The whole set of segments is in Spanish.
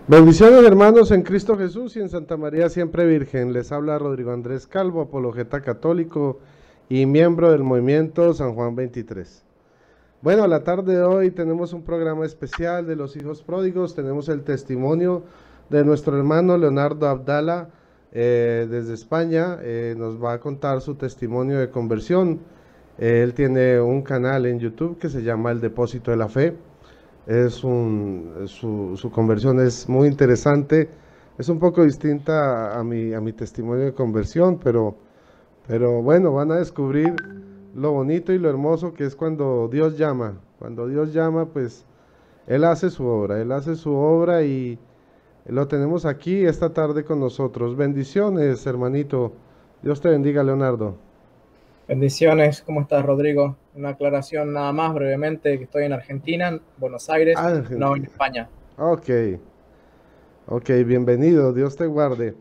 Bendiciones hermanos en Cristo Jesús y en Santa María Siempre Virgen. Les habla Rodrigo Andrés Calvo, apologeta católico y miembro del movimiento San Juan 23. Bueno, a la tarde de hoy tenemos un programa especial de los hijos pródigos. Tenemos el testimonio de nuestro hermano Leonardo Abdala desde España. Nos va a contar su testimonio de conversión. Él tiene un canal en YouTube que se llama El Depósito de la Fe. Su conversión es muy interesante. Es un poco distinta a mi testimonio de conversión, pero bueno, van a descubrir lo bonito y lo hermoso que es cuando Dios llama. Cuando Dios llama, pues Él hace su obra, Él hace su obra y lo tenemos aquí esta tarde con nosotros. Bendiciones, hermanito. Dios te bendiga, Leonardo. Bendiciones, ¿cómo estás, Rodrigo? Una aclaración nada más brevemente, que estoy en Argentina, en Buenos Aires, Ah, no en Argentina. España. Ok, ok, bienvenido, Dios te guarde.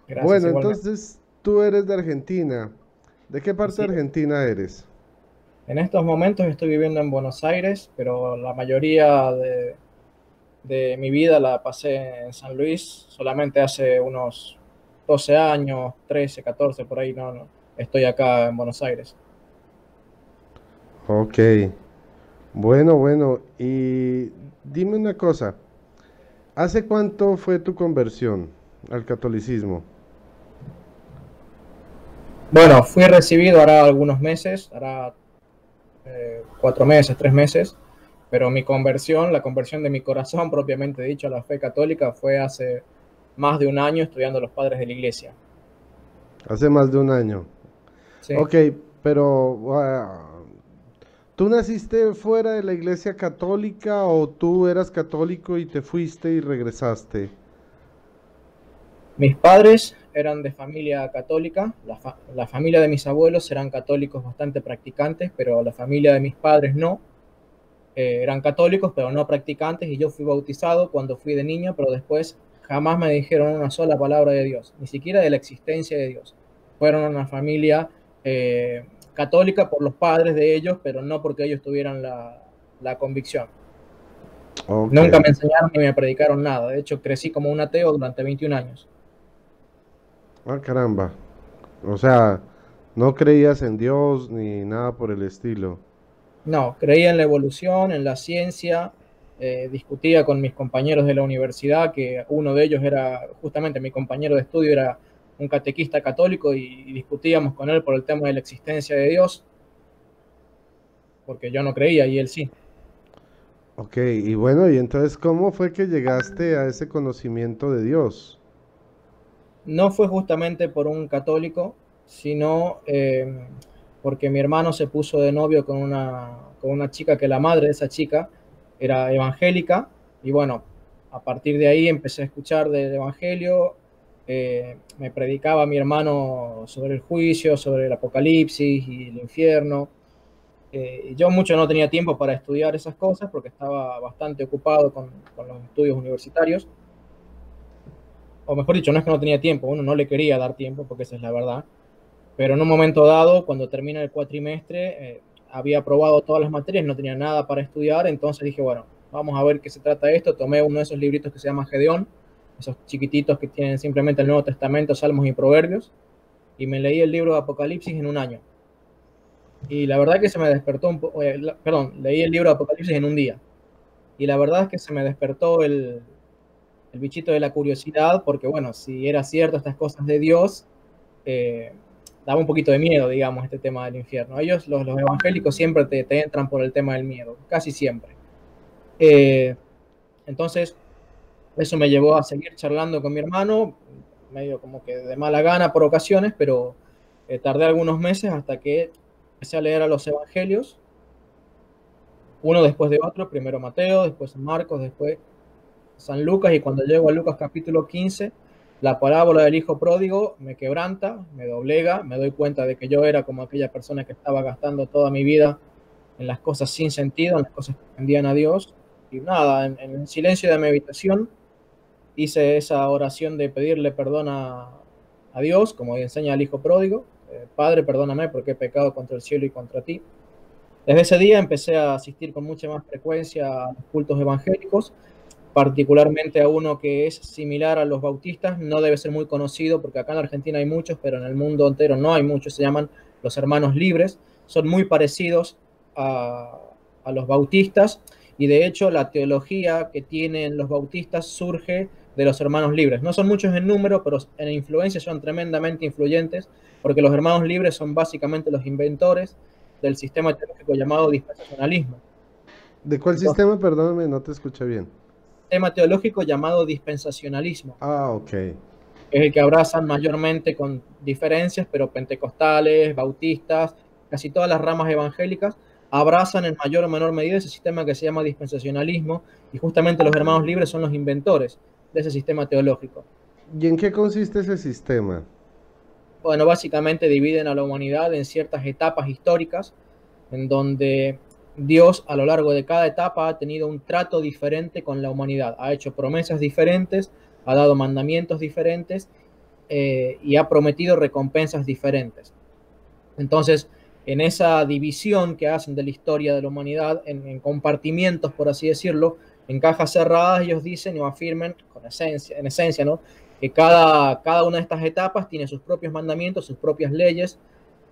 Gracias, Bueno, igualmente. entonces tú eres de Argentina. ¿De qué parte Así de es. Argentina eres? En estos momentos estoy viviendo en Buenos Aires, pero la mayoría de mi vida la pasé en San Luis, solamente hace unos 12 años, 13, 14, por ahí, no, estoy acá en Buenos Aires. Ok, bueno, y dime una cosa, ¿hace cuánto fue tu conversión al catolicismo? Bueno, fui recibido hará algunos meses, hará 4 meses, 3 meses, pero mi conversión, la conversión de mi corazón propiamente dicho a la fe católica fue hace más de un año estudiando los padres de la iglesia. Hace más de un año. Sí. Ok, pero ¿tú naciste fuera de la iglesia católica o tú eras católico y te fuiste y regresaste? Mis padres eran de familia católica, la familia de mis abuelos eran católicos bastante practicantes, pero la familia de mis padres no. Eran católicos, pero no practicantes, y yo fui bautizado cuando fui de niño, pero después jamás me dijeron una sola palabra de Dios, ni siquiera de la existencia de Dios. Fueron una familia católica por los padres de ellos, pero no porque ellos tuvieran la convicción. Ok, Nunca me enseñaron ni me predicaron nada. De hecho, crecí como un ateo durante 21 años. ah caramba. O sea, no creías en Dios ni nada por el estilo. No, creía en la evolución, en la ciencia, discutía con mis compañeros de la universidad, que uno de ellos era justamente mi compañero de estudio, era un catequista católico, y discutíamos con él por el tema de la existencia de Dios, porque yo no creía y él sí. Ok, y bueno, y entonces, ¿cómo fue que llegaste a ese conocimiento de Dios? No fue justamente por un católico, sino porque mi hermano se puso de novio con una chica, que la madre de esa chica era evangélica, y bueno, a partir de ahí empecé a escuchar del Evangelio. Me predicaba mi hermano sobre el juicio, sobre el apocalipsis y el infierno. Y yo mucho no tenía tiempo para estudiar esas cosas porque estaba bastante ocupado con los estudios universitarios, o mejor dicho, no es que no tenía tiempo, uno no le quería dar tiempo, porque esa es la verdad. Pero en un momento dado, cuando termina el cuatrimestre, había aprobado todas las materias, no tenía nada para estudiar, entonces dije, bueno, vamos a ver qué se trata de esto. Tomé uno de esos libritos que se llama Gedeón, esos chiquititos que tienen simplemente el Nuevo Testamento, Salmos y Proverbios, y me leí el libro de Apocalipsis en un año. Y la verdad que se me despertó perdón, leí el libro de Apocalipsis en un día. Y la verdad es que se me despertó el bichito de la curiosidad, porque bueno, si era cierto estas cosas de Dios, eh, daba un poquito de miedo, digamos, este tema del infierno. Ellos, los evangélicos, siempre te entran por el tema del miedo, casi siempre. Eh, entonces, eso me llevó a seguir charlando con mi hermano, medio como que de mala gana por ocasiones, pero tardé algunos meses hasta que empecé a leer a los evangelios, uno después de otro, primero Mateo, después Marcos, después San Lucas, y cuando llego a Lucas capítulo 15, la parábola del hijo pródigo me quebranta, me doblega, me doy cuenta de que yo era como aquella persona que estaba gastando toda mi vida en las cosas sin sentido, en las cosas que ofendían a Dios. Y nada, en el silencio de mi habitación hice esa oración de pedirle perdón a Dios, como enseña el hijo pródigo. Padre, perdóname porque he pecado contra el cielo y contra ti. Desde ese día empecé a asistir con mucha más frecuencia a los cultos evangélicos, particularmente a uno que es similar a los bautistas, no debe ser muy conocido porque acá en Argentina hay muchos, pero en el mundo entero no hay muchos, se llaman los Hermanos Libres, son muy parecidos a los bautistas y de hecho la teología que tienen los bautistas surge de los Hermanos Libres. No son muchos en número, pero en influencia son tremendamente influyentes porque los Hermanos Libres son básicamente los inventores del sistema teológico llamado dispensacionalismo. ¿De cuál Entonces, sistema? Perdóname, no te escuché bien. sistema teológico llamado dispensacionalismo, Ah, ok. que es el que abrazan mayormente con diferencias, pero pentecostales, bautistas, casi todas las ramas evangélicas abrazan en mayor o menor medida ese sistema que se llama dispensacionalismo y justamente los Hermanos Libres son los inventores de ese sistema teológico. ¿Y en qué consiste ese sistema? Bueno, básicamente dividen a la humanidad en ciertas etapas históricas en donde Dios a lo largo de cada etapa ha tenido un trato diferente con la humanidad, ha hecho promesas diferentes, ha dado mandamientos diferentes y ha prometido recompensas diferentes. Entonces, en esa división que hacen de la historia de la humanidad, en compartimientos, por así decirlo, en cajas cerradas, ellos dicen o afirman en esencia, ¿no? Que cada una de estas etapas tiene sus propios mandamientos, sus propias leyes.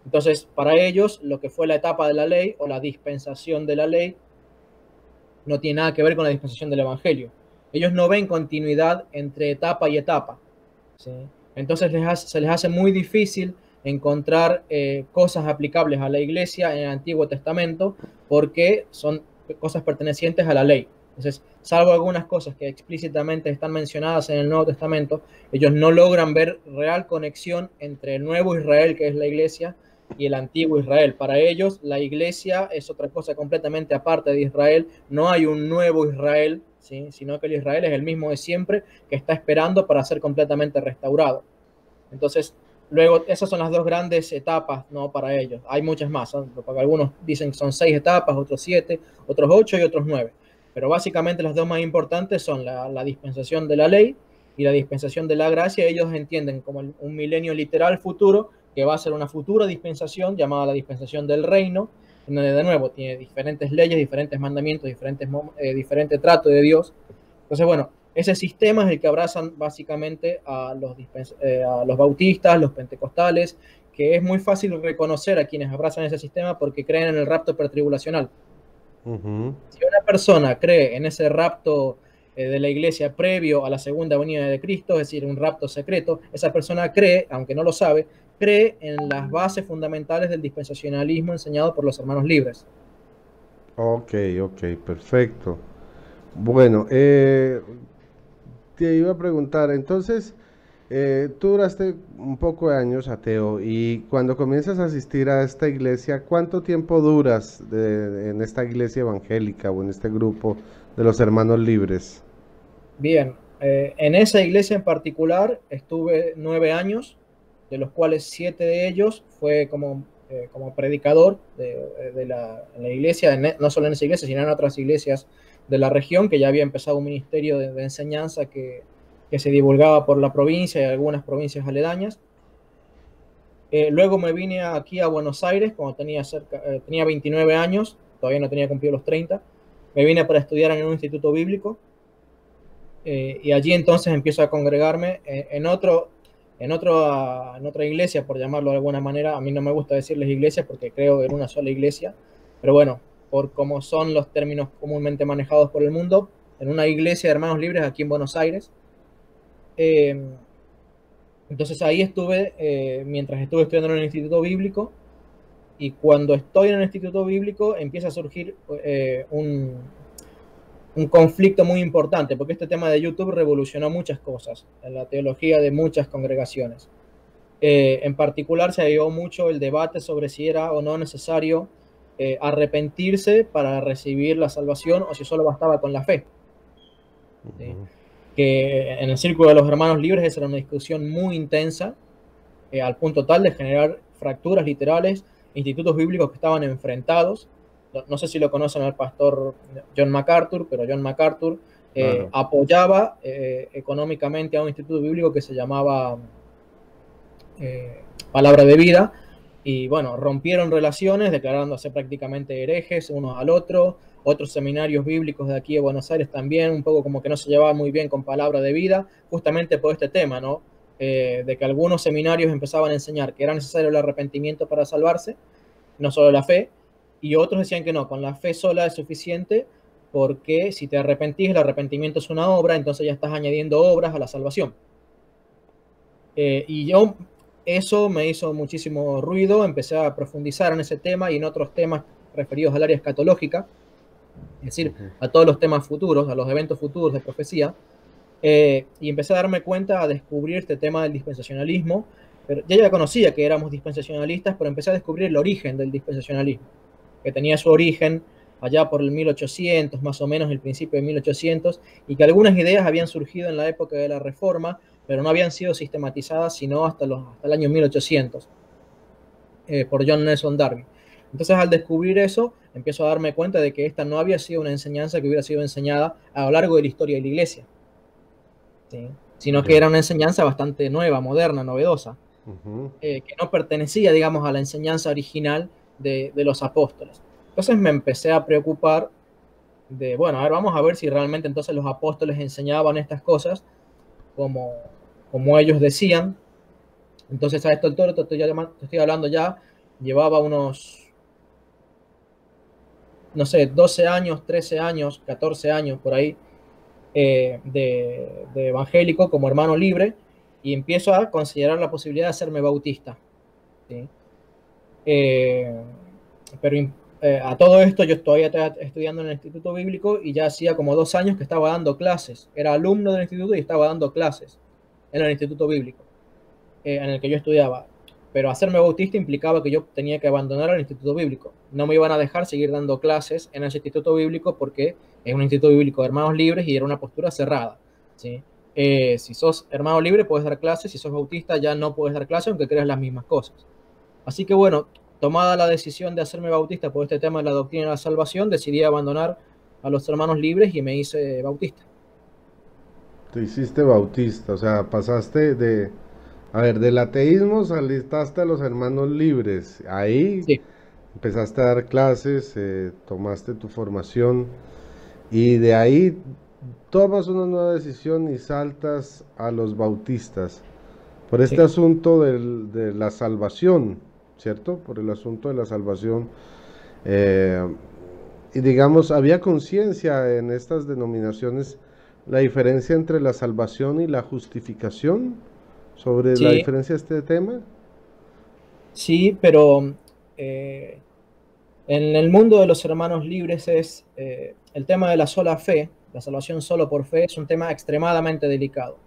Entonces, para ellos, lo que fue la etapa de la ley o la dispensación de la ley no tiene nada que ver con la dispensación del Evangelio. Ellos no ven continuidad entre etapa y etapa, ¿sí? Entonces se les hace muy difícil encontrar cosas aplicables a la iglesia en el Antiguo Testamento porque son cosas pertenecientes a la ley. Entonces, salvo algunas cosas que explícitamente están mencionadas en el Nuevo Testamento, ellos no logran ver real conexión entre el nuevo Israel, que es la iglesia, y el antiguo Israel. Para ellos, la iglesia es otra cosa completamente aparte de Israel. No hay un nuevo Israel, ¿sí? Sino que el Israel es el mismo de siempre, que está esperando para ser completamente restaurado. Entonces, luego, esas son las dos grandes etapas, ¿no? Para ellos. Hay muchas más, ¿no? Porque algunos dicen que son 6 etapas, otros 7, otros 8 y otros 9. Pero básicamente las dos más importantes son la dispensación de la ley y la dispensación de la gracia. Ellos entienden como un milenio literal futuro, que va a ser una futura dispensación llamada la dispensación del reino, en donde de nuevo tiene diferentes leyes, diferentes mandamientos, diferente trato de Dios. Entonces, bueno, ese sistema es el que abrazan básicamente a los bautistas, los pentecostales, que es muy fácil reconocer a quienes abrazan ese sistema porque creen en el rapto pretribulacional. Si una persona cree en ese rapto de la iglesia previo a la segunda venida de Cristo, es decir, un rapto secreto, esa persona cree, aunque no lo sabe, cree en las bases fundamentales del dispensacionalismo enseñado por los Hermanos Libres. Ok, ok, perfecto. Bueno, te iba a preguntar, entonces, tú duraste un poco de años ateo y cuando comienzas a asistir a esta iglesia, ¿cuánto tiempo duras en esta iglesia evangélica o en este grupo de los Hermanos Libres? Bien, en esa iglesia en particular estuve 9 años, de los cuales 7 de ellos fue como predicador en la iglesia, no solo en esa iglesia, sino en otras iglesias de la región, que ya había empezado un ministerio de enseñanza que se divulgaba por la provincia y algunas provincias aledañas. Luego me vine aquí a Buenos Aires cuando tenía 29 años, todavía no tenía cumplido los 30. Me vine para estudiar en un instituto bíblico y allí entonces empiezo a congregarme en otra iglesia, por llamarlo de alguna manera. A mí no me gusta decirles iglesia porque creo en una sola iglesia, pero bueno, por como son los términos comúnmente manejados por el mundo, en una iglesia de Hermanos Libres aquí en Buenos Aires. Entonces ahí estuve mientras estuve estudiando en el instituto bíblico, y cuando estoy en el instituto bíblico empieza a surgir un conflicto muy importante, porque este tema de YouTube revolucionó muchas cosas en la teología de muchas congregaciones. En particular se dio mucho el debate sobre si era o no necesario arrepentirse para recibir la salvación o si solo bastaba con la fe. ¿Sí? Que en el círculo de los Hermanos Libres esa era una discusión muy intensa, al punto tal de generar fracturas literales, institutos bíblicos que estaban enfrentados. No sé si lo conocen al pastor John MacArthur, pero John MacArthur apoyaba económicamente a un instituto bíblico que se llamaba Palabra de Vida, y bueno, rompieron relaciones, declarándose prácticamente herejes unos al otro. Otros seminarios bíblicos de aquí de Buenos Aires también, un poco como que no se llevaban muy bien con palabra de vida, justamente por este tema, ¿no? De que algunos seminarios empezaban a enseñar que era necesario el arrepentimiento para salvarse, no solo la fe, y otros decían que no, con la fe sola es suficiente, porque si te arrepentís, el arrepentimiento es una obra, entonces ya estás añadiendo obras a la salvación. Y yo, eso me hizo muchísimo ruido, empecé a profundizar en ese tema y en otros temas referidos al área escatológica, es decir, a todos los temas futuros, a los eventos futuros de profecía, y empecé a darme cuenta, a descubrir este tema del dispensacionalismo. Pero ya conocía que éramos dispensacionalistas, pero empecé a descubrir el origen del dispensacionalismo, que tenía su origen allá por el 1800, más o menos el principio de 1800, y que algunas ideas habían surgido en la época de la Reforma, pero no habían sido sistematizadas sino hasta el año 1800, por John Nelson Darby. Entonces, al descubrir eso, empiezo a darme cuenta de que esta no había sido una enseñanza que hubiera sido enseñada a lo largo de la historia de la Iglesia, ¿sí? Sino que era una enseñanza bastante nueva, moderna, novedosa, que no pertenecía, digamos, a la enseñanza original de los apóstoles. Entonces me empecé a preocupar de, bueno, a ver, vamos a ver si realmente entonces los apóstoles enseñaban estas cosas como ellos decían. Entonces a esto el toro te estoy hablando ya, llevaba unos, no sé, 12 años, 13 años, 14 años por ahí, de evangélico como hermano libre, y empiezo a considerar la posibilidad de hacerme bautista, ¿sí? Pero a todo esto yo todavía estaba estudiando en el Instituto Bíblico y ya hacía como 2 años que estaba dando clases. Era alumno del instituto y estaba dando clases en el Instituto Bíblico, en el que yo estudiaba. Pero hacerme bautista implicaba que yo tenía que abandonar el Instituto Bíblico. No me iban a dejar seguir dando clases en ese Instituto Bíblico porque es un Instituto Bíblico de hermanos libres y era una postura cerrada, ¿sí? Si sos hermano libre puedes dar clases, si sos bautista ya no puedes dar clases aunque creas las mismas cosas. Así que bueno, tomada la decisión de hacerme bautista por este tema de la doctrina de la salvación, decidí abandonar a los hermanos libres y me hice bautista. Te hiciste bautista, o sea, pasaste de, a ver, del ateísmo saliste a los hermanos libres. Ahí Sí, empezaste a dar clases, tomaste tu formación y de ahí tomas una nueva decisión y saltas a los bautistas. Por este sí, asunto de la salvación, ¿cierto? Por el asunto de la salvación. eh, y digamos, había conciencia en estas denominaciones la diferencia entre la salvación y la justificación, sobre la sí, diferencia de este tema. sí, pero eh, en el mundo de los hermanos libres es el tema de la sola fe, la salvación solo por fe, es un tema extremadamente delicado.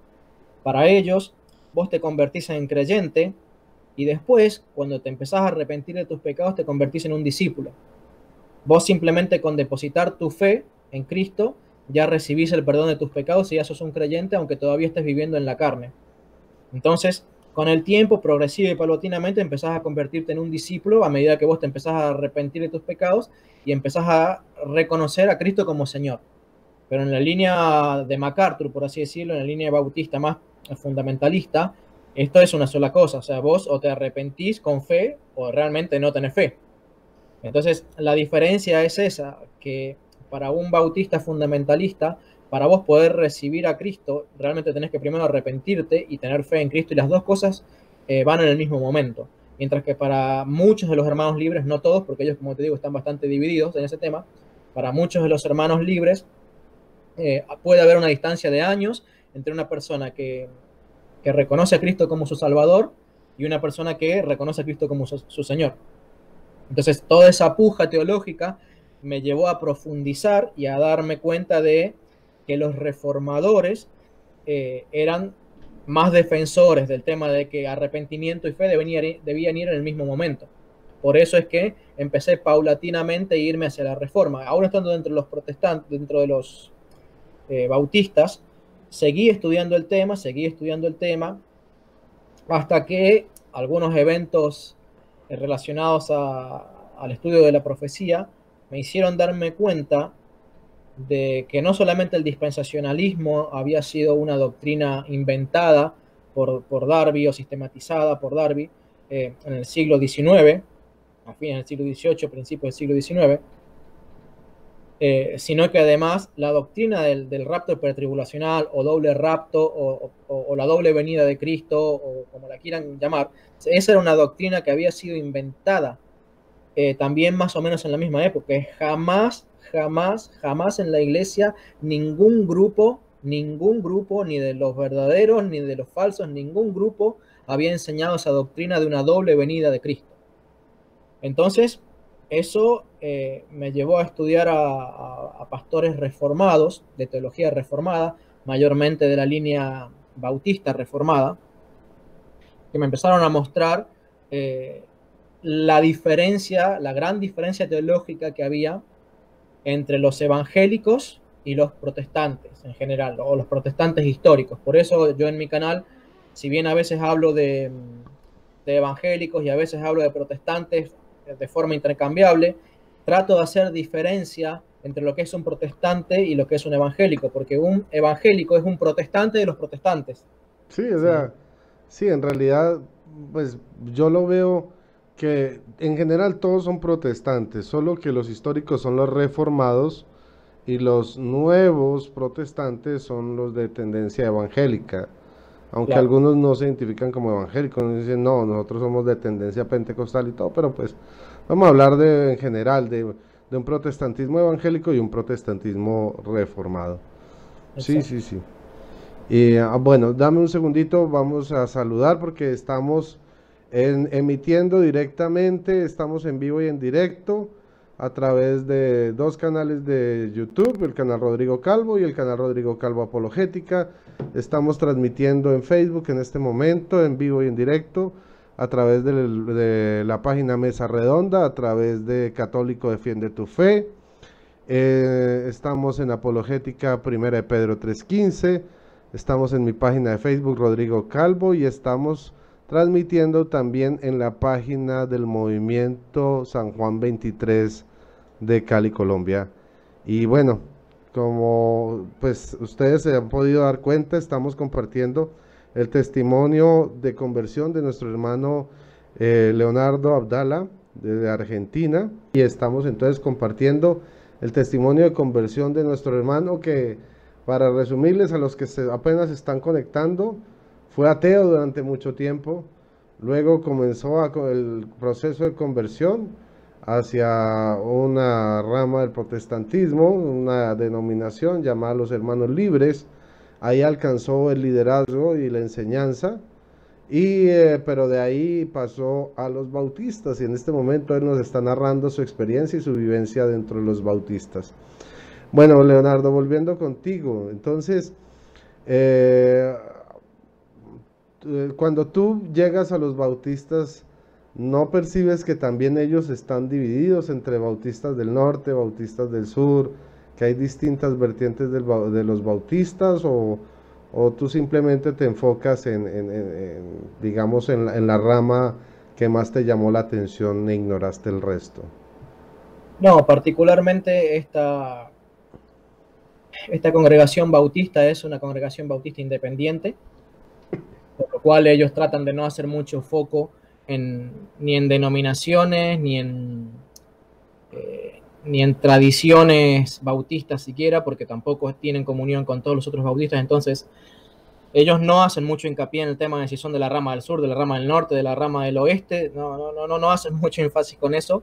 Para ellos, vos te convertís en creyente y después, cuando te empezás a arrepentir de tus pecados, te convertís en un discípulo. Vos simplemente con depositar tu fe en Cristo ya recibís el perdón de tus pecados y ya sos un creyente aunque todavía estés viviendo en la carne. Entonces, con el tiempo, progresivo y paulatinamente, empezás a convertirte en un discípulo a medida que vos te empezás a arrepentir de tus pecados y empezás a reconocer a Cristo como Señor. Pero en la línea de MacArthur, por así decirlo, en la línea bautista más fundamentalista, esto es una sola cosa. O sea, vos o te arrepentís con fe o realmente no tenés fe. Entonces, la diferencia es esa, que para un bautista fundamentalista, para vos poder recibir a Cristo, realmente tenés que primero arrepentirte y tener fe en Cristo, y las dos cosas van en el mismo momento. Mientras que para muchos de los hermanos libres, no todos, porque ellos, como te digo, están bastante divididos en ese tema, para muchos de los hermanos libres puede haber una distancia de años entre una persona que reconoce a Cristo como su Salvador y una persona que reconoce a Cristo como su Señor. Entonces, toda esa puja teológica me llevó a profundizar y a darme cuenta de que los reformadores eran más defensores del tema de que arrepentimiento y fe debían ir en el mismo momento. Por eso es que empecé paulatinamente a irme hacia la reforma. Aún estando dentro de los protestantes, dentro de los bautistas, seguí estudiando el tema, hasta que algunos eventos relacionados al estudio de la profecía me hicieron darme cuenta de que no solamente el dispensacionalismo había sido una doctrina inventada por Darby o sistematizada por Darby, en el siglo XIX, a fines del siglo XVIII, principios del siglo XIX, sino que además la doctrina del rapto pretribulacional o doble rapto o la doble venida de Cristo o como la quieran llamar, esa era una doctrina que había sido inventada también más o menos en la misma época. Jamás, jamás, jamás en la iglesia ningún grupo, ni de los verdaderos, ni de los falsos, ningún grupo había enseñado esa doctrina de una doble venida de Cristo. Entonces, eso me llevó a estudiar a pastores reformados, de teología reformada, mayormente de la línea bautista reformada, que me empezaron a mostrar la diferencia, la gran diferencia teológica que había entre los evangélicos y los protestantes en general, o los protestantes históricos. Por eso yo en mi canal, si bien a veces hablo de evangélicos y a veces hablo de protestantes de forma intercambiable, trato de hacer diferencia entre lo que es un protestante y lo que es un evangélico, porque un evangélico es un protestante de los protestantes. Sí, o sea, sí, en realidad, pues yo lo veo que en general todos son protestantes, solo que los históricos son los reformados y los nuevos protestantes son los de tendencia evangélica. Aunque Claro, algunos no se identifican como evangélicos, dicen, no, nosotros somos de tendencia pentecostal y todo, pero pues vamos a hablar de, en general de un protestantismo evangélico y un protestantismo reformado. Sí, exacto. sí, sí. Y bueno, dame un segundito, vamos a saludar porque estamos emitiendo directamente, estamos en vivo y en directo a través de dos canales de YouTube, el canal Rodrigo Calvo y el canal Rodrigo Calvo Apologética. Estamos transmitiendo en Facebook en este momento, en vivo y en directo, a través de la página Mesa Redonda, a través de Católico Defiende tu Fe. Estamos en Apologética Primera de Pedro 3:15. Estamos en mi página de Facebook Rodrigo Calvo y estamos transmitiendo también en la página del Movimiento San Juan 23 de Cali, Colombia. Y bueno, como pues ustedes se han podido dar cuenta, estamos compartiendo el testimonio de conversión de nuestro hermano Leonardo Abdala de Argentina, y estamos entonces compartiendo el testimonio de conversión de nuestro hermano que, para resumirles a los que apenas están conectando, fue ateo durante mucho tiempo, luego comenzó el proceso de conversión hacia una rama del protestantismo, una denominación llamada los Hermanos Libres. Ahí alcanzó el liderazgo y la enseñanza, pero de ahí pasó a los bautistas y en este momento él nos está narrando su experiencia y su vivencia dentro de los bautistas. Bueno, Leonardo, volviendo contigo, entonces, cuando tú llegas a los bautistas, ¿no percibes que también ellos están divididos entre bautistas del norte, bautistas del sur, que hay distintas vertientes de los bautistas, o tú simplemente te enfocas digamos, en la rama que más te llamó la atención e ignoraste el resto? No, particularmente esta congregación bautista es una congregación bautista independiente, por lo cual ellos tratan de no hacer mucho foco ni en denominaciones, ni en tradiciones bautistas siquiera, porque tampoco tienen comunión con todos los otros bautistas. Entonces ellos no hacen mucho hincapié en el tema de si son de la rama del sur, de la rama del norte, de la rama del oeste. No hacen mucho énfasis con eso.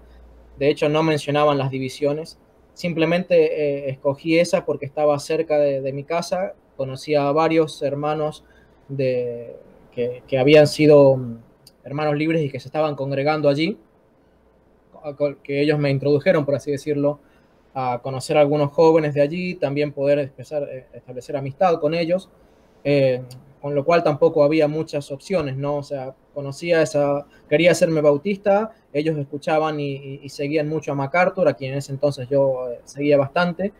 De hecho, no mencionaban las divisiones. Simplemente escogí esa porque estaba cerca de mi casa. Conocía a varios hermanos que habían sido hermanos libres y que se estaban congregando allí, que ellos me introdujeron, por así decirlo, a conocer a algunos jóvenes de allí, también poder empezar a establecer amistad con ellos, con lo cual tampoco había muchas opciones, ¿no? O sea, quería hacerme bautista, ellos escuchaban y seguían mucho a MacArthur, a quien en ese entonces yo seguía bastante,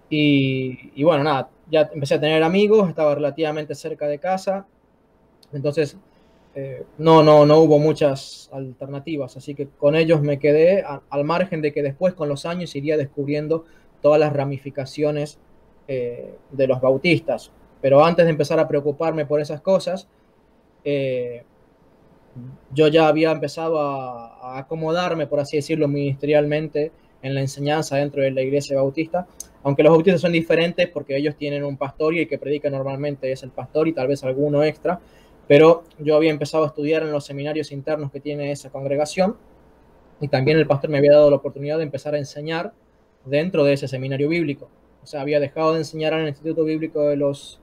y bueno, nada, ya empecé a tener amigos, estaba relativamente cerca de casa, entonces no hubo muchas alternativas, así que con ellos me quedé al margen de que después con los años iría descubriendo todas las ramificaciones de los bautistas. Pero antes de empezar a preocuparme por esas cosas, yo ya había empezado a acomodarme, por así decirlo, ministerialmente en la enseñanza dentro de la iglesia bautista, aunque los bautistas son diferentes porque ellos tienen un pastor y el que predica normalmente es el pastor y tal vez alguno extra, pero yo había empezado a estudiar en los seminarios internos que tiene esa congregación y también el pastor me había dado la oportunidad de empezar a enseñar dentro de ese seminario bíblico. O sea, había dejado de enseñar en el Instituto Bíblico de los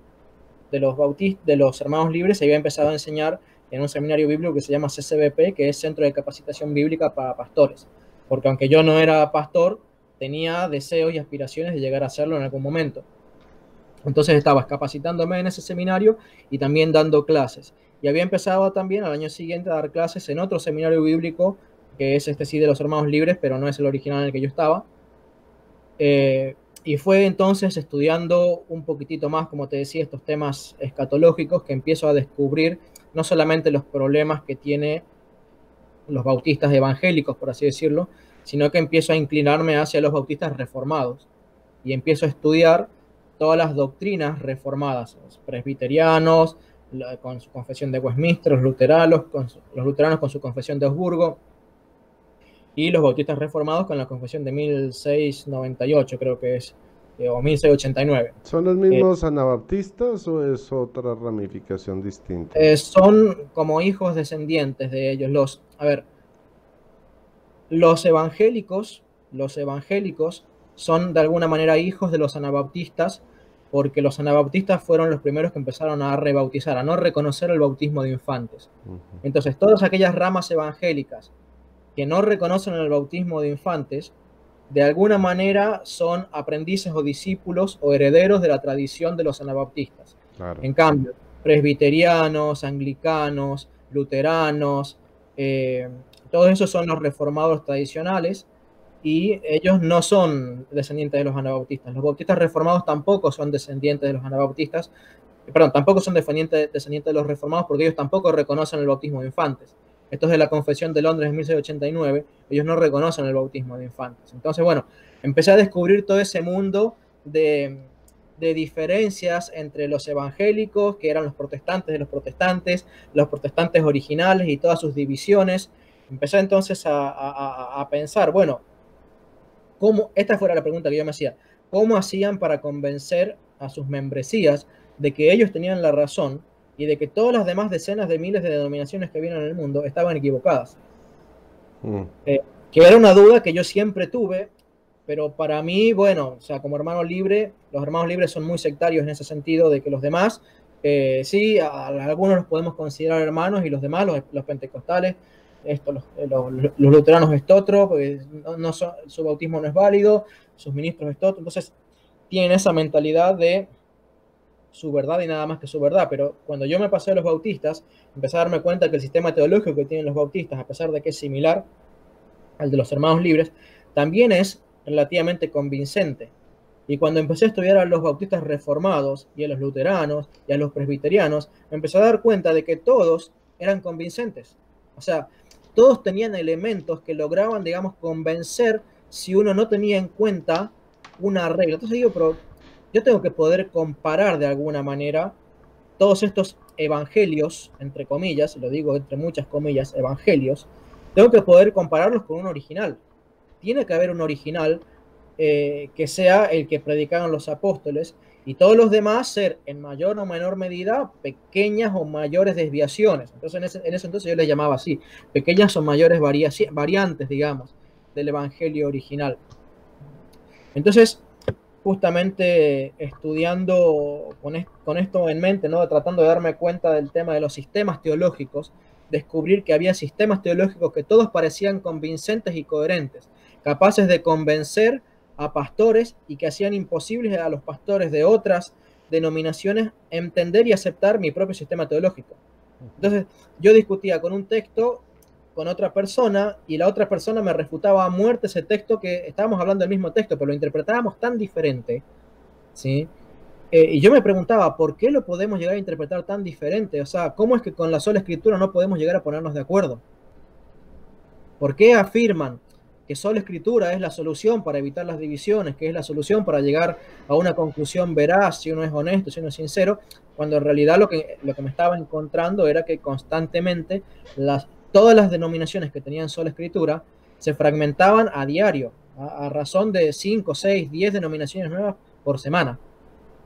Hermanos Libres y había empezado a enseñar en un seminario bíblico que se llama CCBP, que es Centro de Capacitación Bíblica para Pastores. Porque aunque yo no era pastor, tenía deseos y aspiraciones de llegar a hacerlo en algún momento. Entonces estaba capacitándome en ese seminario y también dando clases. Y había empezado también al año siguiente a dar clases en otro seminario bíblico, que es este sí de los Hermanos Libres, pero no es el original en el que yo estaba. Y fue entonces estudiando un poquitito más, como te decía, estos temas escatológicos que empiezo a descubrir no solamente los problemas que tiene los bautistas evangélicos, por así decirlo, sino que empiezo a inclinarme hacia los bautistas reformados y empiezo a estudiar todas las doctrinas reformadas, los presbiterianos con su confesión de Westminster, los luteranos con su confesión de Augsburgo, y los bautistas reformados con la confesión de 1698, creo que es, o 1689. ¿Son los mismos anabaptistas o es otra ramificación distinta? Son como hijos descendientes de ellos. Los evangélicos son de alguna manera hijos de los anabaptistas, porque los anabaptistas fueron los primeros que empezaron a rebautizar, a no reconocer el bautismo de infantes. Entonces, todas aquellas ramas evangélicas que no reconocen el bautismo de infantes, de alguna manera son aprendices o discípulos o herederos de la tradición de los anabaptistas. Claro. En cambio, presbiterianos, anglicanos, luteranos, todos esos son los reformados tradicionales y ellos no son descendientes de los anabaptistas. Los bautistas reformados tampoco son descendientes de los anabaptistas, tampoco son descendientes de los reformados porque ellos tampoco reconocen el bautismo de infantes. Estos de la Confesión de Londres de 1689, ellos no reconocen el bautismo de infantes. Entonces, bueno, empecé a descubrir todo ese mundo de diferencias entre los evangélicos, que eran los protestantes de los protestantes originales y todas sus divisiones. Empecé entonces a pensar, bueno, esta fuera la pregunta que yo me hacía, ¿cómo hacían para convencer a sus membresías de que ellos tenían la razón y de que todas las demás decenas de miles de denominaciones que vienen en el mundo estaban equivocadas? Que era una duda que yo siempre tuve, pero para mí, bueno, o sea, como hermano libre, los hermanos libres son muy sectarios en ese sentido de que los demás, sí, algunos los podemos considerar hermanos y los demás, los pentecostales, los luteranos esto otro, porque su bautismo no es válido, sus ministros esto otro. Entonces tienen esa mentalidad de su verdad y nada más que su verdad. Pero cuando yo me pasé a los bautistas, empecé a darme cuenta que el sistema teológico que tienen los bautistas, a pesar de que es similar al de los hermanos libres, también es relativamente convincente. Y cuando empecé a estudiar a los bautistas reformados y a los luteranos y a los presbiterianos, me empecé a dar cuenta de que todos eran convincentes. O sea, todos tenían elementos que lograban, digamos, convencer si uno no tenía en cuenta una regla. Entonces digo, pero yo tengo que poder comparar de alguna manera todos estos evangelios, entre comillas, lo digo entre muchas comillas, evangelios, tengo que poder compararlos con un original. Tiene que haber un original que sea el que predicaron los apóstoles y todos los demás ser en mayor o menor medida pequeñas o mayores desviaciones. Entonces en ese entonces yo les llamaba así, pequeñas o mayores variantes, digamos, del evangelio original. Entonces, justamente estudiando con esto en mente, ¿no? Tratando de darme cuenta del tema de los sistemas teológicos, descubrir que había sistemas teológicos que todos parecían convincentes y coherentes, capaces de convencer a pastores y que hacían imposibles a los pastores de otras denominaciones entender y aceptar mi propio sistema teológico. Entonces, yo discutía con un texto con otra persona y la otra persona me refutaba a muerte ese texto, que estábamos hablando del mismo texto, pero lo interpretábamos tan diferente, ¿sí? Y yo me preguntaba, ¿por qué lo podemos llegar a interpretar tan diferente? O sea, ¿cómo es que con la sola escritura no podemos llegar a ponernos de acuerdo? ¿Por qué afirman que sola escritura es la solución para evitar las divisiones, que es la solución para llegar a una conclusión veraz, si uno es honesto, si uno es sincero, cuando en realidad lo que me estaba encontrando era que constantemente todas las denominaciones que tenían sola escritura se fragmentaban a diario, a razón de 5, 6, 10 denominaciones nuevas por semana,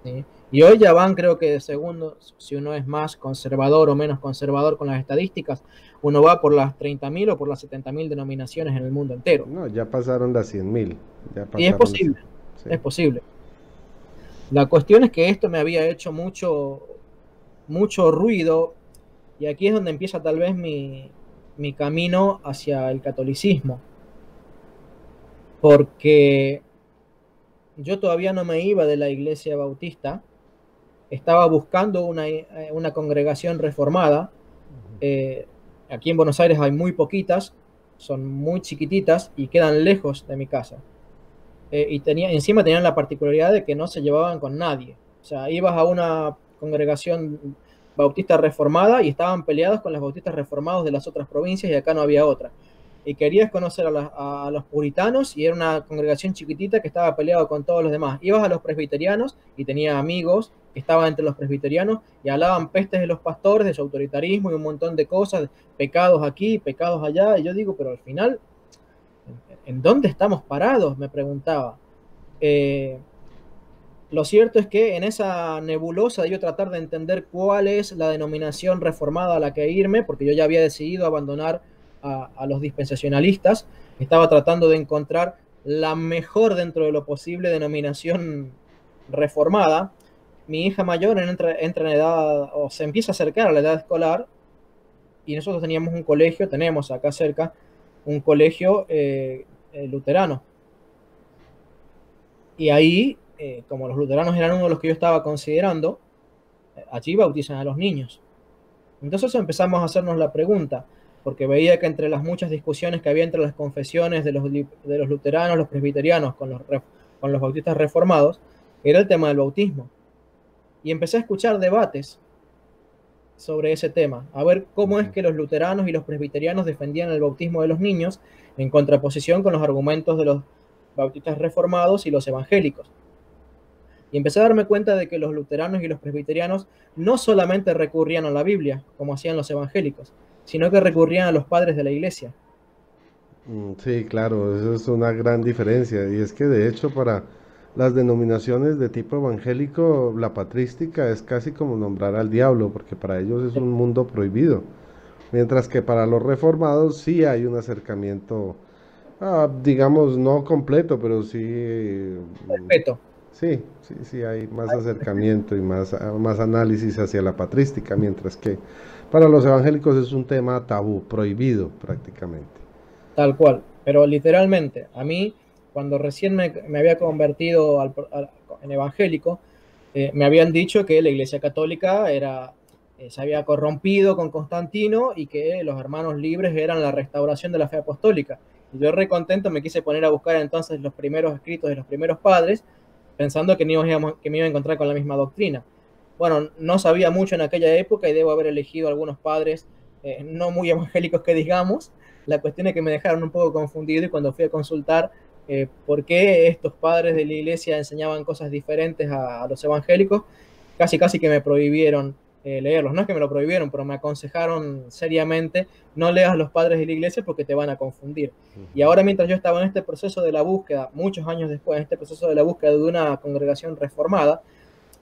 ¿sí? Y hoy ya van, creo que segundo, si uno es más conservador o menos conservador con las estadísticas, uno va por las 30.000 o por las 70.000 denominaciones en el mundo entero. No, ya pasaron las 100.000. Y es posible, sí. es posible. La cuestión es que esto me había hecho mucho ruido, y aquí es donde empieza tal vez mi camino hacia el catolicismo, porque yo todavía no me iba de la iglesia bautista, estaba buscando una congregación reformada. Aquí en Buenos Aires hay muy poquitas, son muy chiquititas y quedan lejos de mi casa. Y encima tenían la particularidad de que no se llevaban con nadie. O sea, ibas a una congregación bautista reformada y estaban peleados con los bautistas reformados de las otras provincias, y acá no había otra. Y querías conocer a los puritanos y era una congregación chiquitita que estaba peleado con todos los demás. Ibas a los presbiterianos y tenía amigos que estaban entre los presbiterianos y hablaban pestes de los pastores, de su autoritarismo y un montón de cosas, pecados aquí, pecados allá. Y yo digo, pero al final, ¿en dónde estamos parados?, me preguntaba. Lo cierto es que en esa nebulosa de yo tratar de entender cuál es la denominación reformada a la que irme, porque yo ya había decidido abandonar a los dispensacionalistas, estaba tratando de encontrar la mejor dentro de lo posible denominación reformada. Mi hija mayor entra en edad, o se empieza a acercar a la edad escolar, y nosotros tenemos acá cerca un colegio luterano. Y ahí, como los luteranos eran uno de los que yo estaba considerando, allí bautizan a los niños. Entonces empezamos a hacernos la pregunta, porque veía que entre las muchas discusiones que había entre las confesiones de los luteranos, los presbiterianos con los bautistas reformados, era el tema del bautismo. Y empecé a escuchar debates sobre ese tema, a ver cómo es que los luteranos y los presbiterianos defendían el bautismo de los niños en contraposición con los argumentos de los bautistas reformados y los evangélicos. Y empecé a darme cuenta de que los luteranos y los presbiterianos no solamente recurrían a la Biblia, como hacían los evangélicos, sino que recurrían a los padres de la iglesia. Sí, claro, eso es una gran diferencia. Y es que de hecho para las denominaciones de tipo evangélico, la patrística es casi como nombrar al diablo, porque para ellos es un mundo prohibido. Mientras que para los reformados sí hay un acercamiento, digamos, no completo, pero sí, Respeto. sí hay más acercamiento y más análisis hacia la patrística, mientras que para los evangélicos es un tema tabú, prohibido prácticamente. Tal cual, pero literalmente, a mí, cuando recién me había convertido en evangélico, me habían dicho que la Iglesia Católica se había corrompido con Constantino y que los hermanos libres eran la restauración de la fe apostólica. Y yo, recontento, me quise poner a buscar entonces los primeros escritos de los primeros padres, pensando que me iba a encontrar con la misma doctrina. Bueno, no sabía mucho en aquella época y debo haber elegido algunos padres no muy evangélicos que digamos. La cuestión es que me dejaron un poco confundido, y cuando fui a consultar por qué estos padres de la iglesia enseñaban cosas diferentes a los evangélicos, casi que me prohibieron leerlos. No es que me lo prohibieron, pero me aconsejaron seriamente: no leas los padres de la iglesia porque te van a confundir. Y ahora, mientras yo estaba en este proceso de la búsqueda, muchos años después, en este proceso de la búsqueda de una congregación reformada,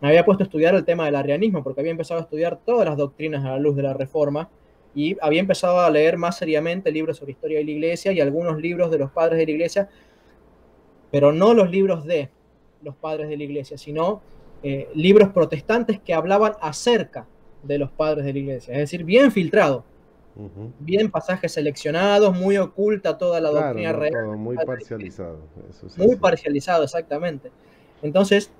me había puesto a estudiar el tema del arrianismo, porque había empezado a estudiar todas las doctrinas a la luz de la Reforma, y había empezado a leer más seriamente libros sobre historia de la iglesia y algunos libros de los padres de la iglesia, pero no los libros de los padres de la iglesia, sino libros protestantes que hablaban acerca de los padres de la iglesia, es decir, bien filtrado, bien pasajes seleccionados, muy oculta toda la doctrina real. Todo muy parcializado. Eso sí, muy parcializado, exactamente. Entonces,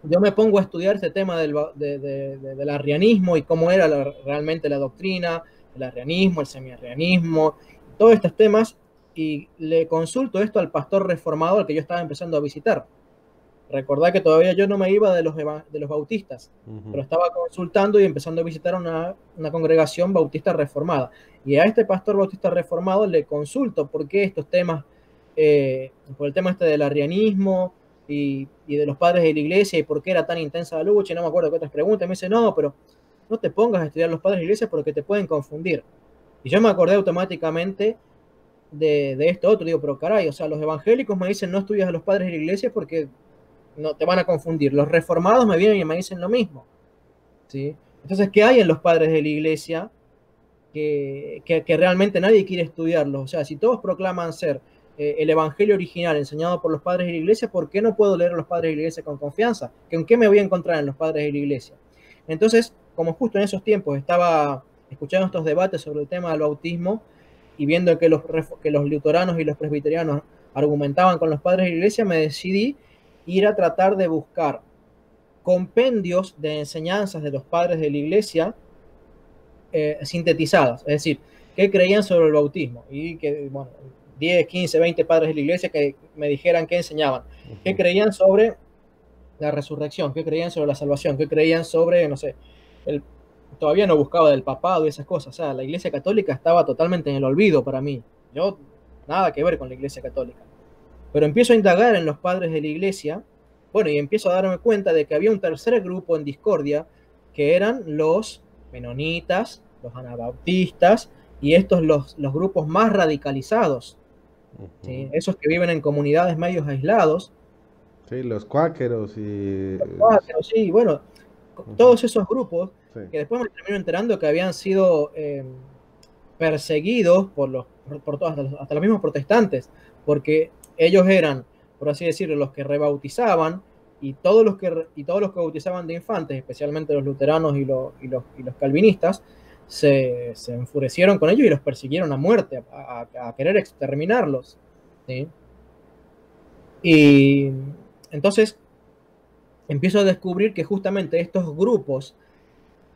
yo me pongo a estudiar este tema del arrianismo y cómo era realmente la doctrina, el arrianismo, el semiarrianismo, todos estos temas, y le consulto esto al pastor reformado al que yo estaba empezando a visitar. Recordad que todavía yo no me iba de los bautistas, pero estaba consultando y empezando a visitar una congregación bautista reformada. Y a este pastor bautista reformado le consulto por qué estos temas por el tema este del arrianismo y de los padres de la iglesia y por qué era tan intensa la lucha, y no me acuerdo qué otras preguntas. Me dice, no, pero no te pongas a estudiar los padres de la iglesia porque te pueden confundir. Y yo me acordé automáticamente de esto otro. Digo, pero caray, o sea, los evangélicos me dicen no estudias a los padres de la iglesia porque no te van a confundir. Los reformados me vienen y me dicen lo mismo, ¿sí? Entonces, ¿qué hay en los padres de la iglesia que realmente nadie quiere estudiarlos? O sea, si todos proclaman ser el evangelio original enseñado por los padres de la iglesia, ¿por qué no puedo leer a los padres de la iglesia con confianza? ¿En qué me voy a encontrar en los padres de la iglesia? Entonces, como justo en esos tiempos estaba escuchando estos debates sobre el tema del bautismo y viendo que los luteranos y los presbiterianos argumentaban con los padres de la iglesia, me decidí ir a tratar de buscar compendios de enseñanzas de los padres de la iglesia sintetizadas, es decir, qué creían sobre el bautismo, y que, bueno, 10, 15, 20 padres de la iglesia que me dijeran qué enseñaban, qué creían sobre la resurrección, qué creían sobre la salvación, qué creían sobre, no sé, todavía no buscaba del papado y esas cosas. O sea, la iglesia católica estaba totalmente en el olvido para mí. Yo, nada que ver con la iglesia católica. Pero empiezo a indagar en los padres de la iglesia, bueno, y empiezo a darme cuenta de que había un tercer grupo en discordia, que eran los menonitas, los anabautistas, y estos los grupos más radicalizados, ¿sí? Esos que viven en comunidades medios aislados. Sí, los cuáqueros y... Los cuáqueros, sí, bueno, todos esos grupos, Sí. que después me termino enterando que habían sido perseguidos por todos, hasta los mismos protestantes, porque ellos eran, por así decirlo, los que rebautizaban, y todos los que bautizaban de infantes, especialmente los luteranos y los calvinistas, se enfurecieron con ellos y los persiguieron a muerte, a querer exterminarlos, ¿sí? Y entonces empiezo a descubrir que justamente estos grupos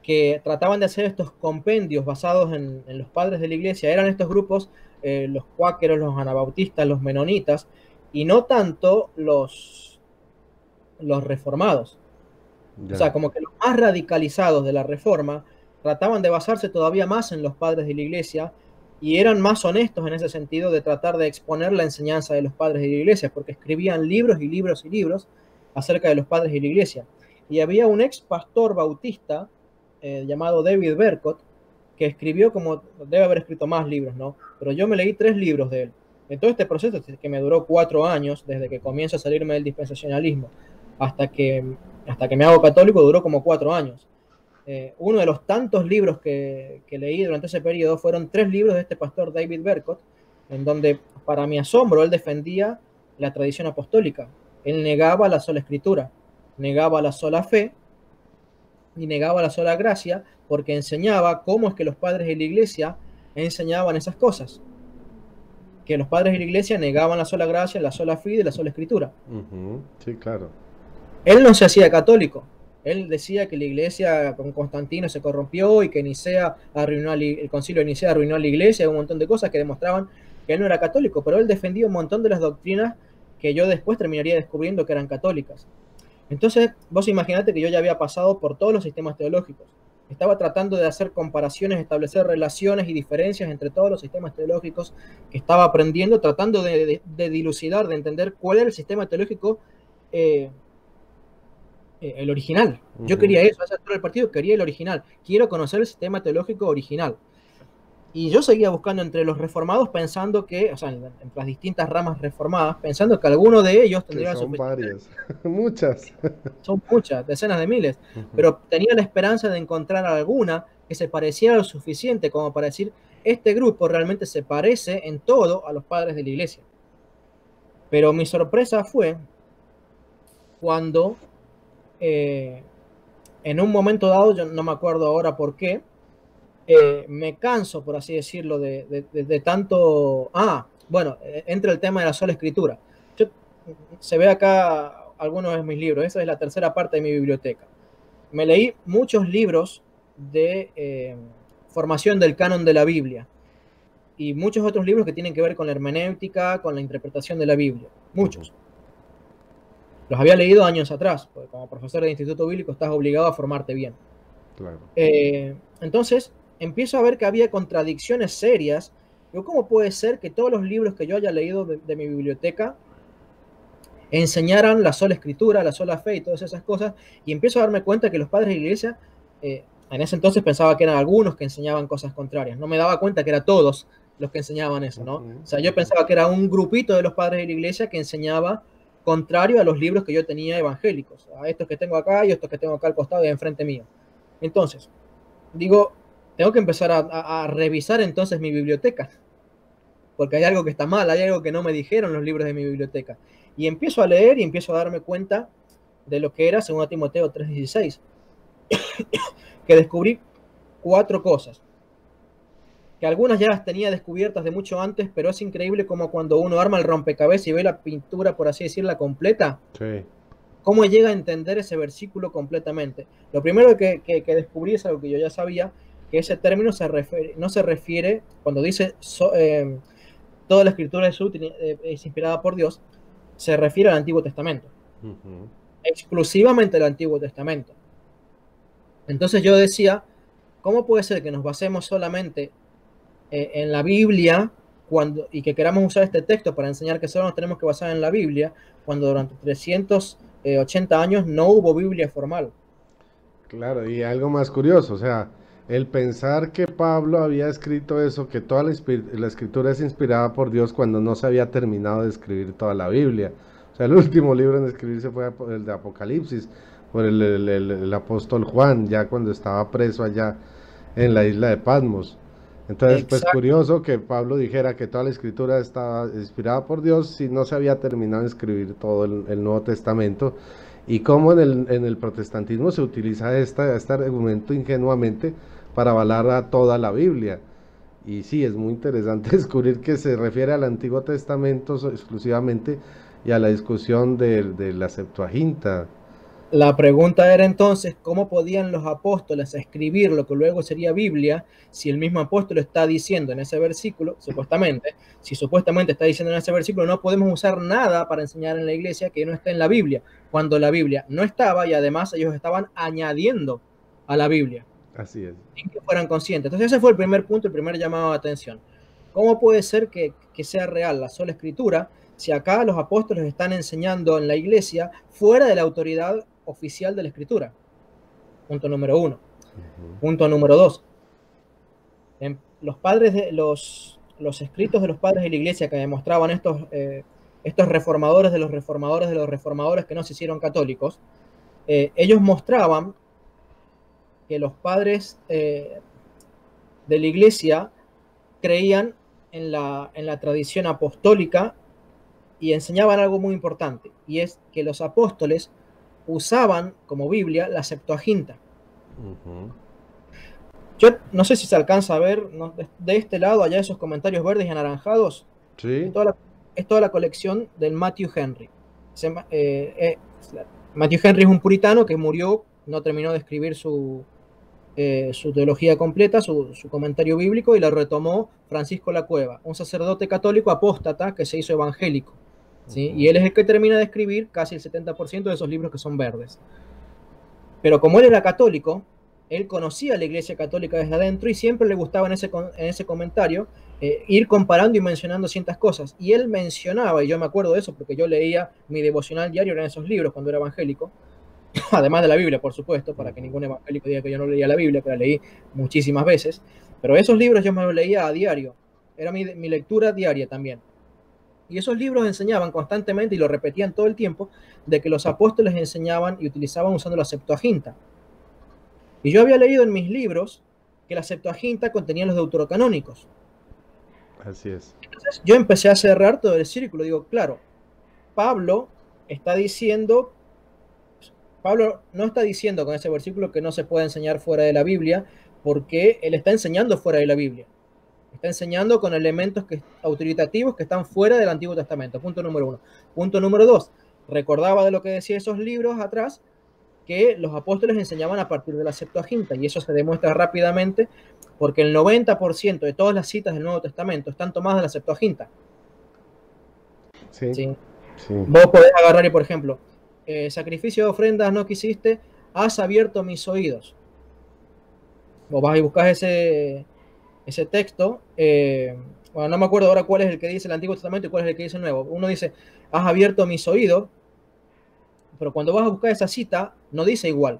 que trataban de hacer estos compendios basados en los padres de la iglesia eran estos grupos, los cuáqueros, los anabautistas, los menonitas, y no tanto los reformados. Ya. O sea, como que los más radicalizados de la reforma trataban de basarse todavía más en los padres de la iglesia y eran más honestos en ese sentido de tratar de exponer la enseñanza de los padres de la iglesia, porque escribían libros y libros y libros acerca de los padres de la iglesia. Y había un ex pastor bautista llamado David Berkot, que escribió, como debe haber escrito más libros, ¿no? Pero yo me leí 3 libros de él. En todo este proceso, que me duró 4 años, desde que comienzo a salirme del dispensacionalismo hasta que me hago católico, duró como 4 años. Uno de los tantos libros que leí durante ese periodo fueron 3 libros de este pastor David Berkot, en donde, para mi asombro, él defendía la tradición apostólica. Él negaba la sola escritura, negaba la sola fe y negaba la sola gracia, porque enseñaba cómo es que los padres de la iglesia enseñaban esas cosas. Que los padres de la iglesia negaban la sola gracia, la sola fe y la sola escritura. Sí, claro. Él no se hacía católico. Él decía que la iglesia con Constantino se corrompió y que el concilio de Nicea arruinó a la iglesia, un montón de cosas que demostraban que él no era católico, pero él defendía un montón de las doctrinas que yo después terminaría descubriendo que eran católicas. Entonces, vos imaginate que yo ya había pasado por todos los sistemas teológicos. Estaba tratando de hacer comparaciones, establecer relaciones y diferencias entre todos los sistemas teológicos que estaba aprendiendo, tratando de dilucidar, de entender cuál era el sistema teológico el original. Yo quería eso, ese actor del partido quería el original. Quiero conocer el sistema teológico original. Y yo seguía buscando entre los reformados pensando que, o sea, entre las distintas ramas reformadas, pensando que alguno de ellos tendría son varias, muchas. Son muchas, decenas de miles. Pero tenía la esperanza de encontrar alguna que se pareciera lo suficiente como para decir, este grupo realmente se parece en todo a los padres de la iglesia. Pero mi sorpresa fue cuando en un momento dado, yo no me acuerdo ahora por qué, me canso, por así decirlo, de tanto... bueno, entra el tema de la sola escritura. Se ve acá algunos de mis libros, esa es la tercera parte de mi biblioteca. Me leí muchos libros de formación del canon de la Biblia y muchos otros libros que tienen que ver con la hermenéutica, con la interpretación de la Biblia, muchos. Los había leído años atrás, porque como profesor de instituto bíblico estás obligado a formarte bien. Claro. Entonces, empiezo a ver que había contradicciones serias Digo, ¿cómo puede ser que todos los libros que yo haya leído de mi biblioteca enseñaran la sola escritura, la sola fe y todas esas cosas? Y empiezo a darme cuenta que los padres de la iglesia, en ese entonces pensaba que eran algunos que enseñaban cosas contrarias. No me daba cuenta que eran todos los que enseñaban eso, ¿no? O sea, yo pensaba que era un grupito de los padres de la iglesia que enseñaba contrario a los libros que yo tenía evangélicos, a estos que tengo acá y estos que tengo acá al costado y enfrente mío. Entonces, digo, tengo que empezar a revisar entonces mi biblioteca, porque hay algo que está mal, hay algo que no me dijeron los libros de mi biblioteca. Y empiezo a leer y empiezo a darme cuenta de lo que era 2 Timoteo 3:16, que descubrí 4 cosas, que algunas ya las tenía descubiertas de mucho antes, pero es increíble como cuando uno arma el rompecabezas y ve la pintura, por así decirla, completa, Sí. cómo llega a entender ese versículo completamente. Lo primero que descubrí es algo que yo ya sabía, que ese término no se refiere, cuando dice toda la escritura es inspirada por Dios, se refiere al Antiguo Testamento, exclusivamente al Antiguo Testamento. Entonces yo decía, ¿cómo puede ser que nos basemos solamente en la Biblia y que queramos usar este texto para enseñar que solo nos tenemos que basar en la Biblia, cuando durante 380 años no hubo Biblia formal? Claro, y algo más curioso, o sea, el pensar que Pablo había escrito eso, que toda la escritura es inspirada por Dios cuando no se había terminado de escribir toda la Biblia. O sea, el último libro en escribirse fue el de Apocalipsis, por el apóstol Juan, ya cuando estaba preso allá en la isla de Patmos. Entonces, pues Exacto. curioso que Pablo dijera que toda la escritura estaba inspirada por Dios si no se había terminado de escribir todo el Nuevo Testamento. Y cómo en el protestantismo se utiliza este argumento ingenuamente para avalar a toda la Biblia. Y sí, es muy interesante descubrir que se refiere al Antiguo Testamento exclusivamente y a la discusión de la Septuaginta. La pregunta era entonces, ¿cómo podían los apóstoles escribir lo que luego sería Biblia si el mismo apóstol está diciendo en ese versículo, supuestamente, si supuestamente está diciendo en ese versículo, no podemos usar nada para enseñar en la iglesia que no esté en la Biblia, cuando la Biblia no estaba y además ellos estaban añadiendo a la Biblia, Así es. sin que fueran conscientes? Entonces ese fue el primer punto, el primer llamado de atención. ¿Cómo puede ser que sea real la sola escritura si acá los apóstoles están enseñando en la iglesia fuera de la autoridad oficial de la escritura? Punto número 1. Punto número 2. Los escritos de los padres de la iglesia que demostraban estos reformadores de los reformadores de los reformadores que no se hicieron católicos, ellos mostraban que los padres de la iglesia creían en la tradición apostólica y enseñaban algo muy importante, y es que los apóstoles usaban como Biblia la Septuaginta. Yo no sé si se alcanza a ver, ¿no? De este lado, allá esos comentarios verdes y anaranjados, Sí. es toda la colección del Matthew Henry. Matthew Henry es un puritano que murió, no terminó de escribir su teología completa, su comentario bíblico, y la retomó Francisco La Cueva, un sacerdote católico apóstata que se hizo evangélico, ¿sí? Y él es el que termina de escribir casi el 70% de esos libros que son verdes. Pero como él era católico, él conocía a la iglesia católica desde adentro y siempre le gustaba en ese comentario ir comparando y mencionando ciertas cosas. Y él mencionaba, y yo me acuerdo de eso porque yo leía mi devocional diario en esos libros cuando era evangélico, además de la Biblia, por supuesto, para que ningún evangélico diga que yo no leía la Biblia, que la leí muchísimas veces, pero esos libros yo me los leía a diario, era mi lectura diaria también. Y esos libros enseñaban constantemente, y lo repetían todo el tiempo, de que los apóstoles enseñaban y utilizaban usando la Septuaginta. Y yo había leído en mis libros que la Septuaginta contenía los deuterocanónicos. Así es. Entonces yo empecé a cerrar todo el círculo. Digo, claro, Pablo no está diciendo con ese versículo que no se puede enseñar fuera de la Biblia, porque él está enseñando fuera de la Biblia. Está enseñando con elementos autoritativos que están fuera del Antiguo Testamento. Punto número 1. Punto número 2. Recordaba de lo que decía esos libros atrás, que los apóstoles enseñaban a partir de la Septuaginta, y eso se demuestra rápidamente porque el 90% de todas las citas del Nuevo Testamento están tomadas de la Septuaginta. Sí. ¿Sí? Sí. Vos podés agarrar y, por ejemplo, sacrificio de ofrendas no quisiste, has abierto mis oídos. Vos vas y buscas ese texto, bueno, no me acuerdo ahora cuál es el que dice el Antiguo Testamento y cuál es el que dice el Nuevo. Uno dice, has abierto mis oídos, pero cuando vas a buscar esa cita, no dice igual.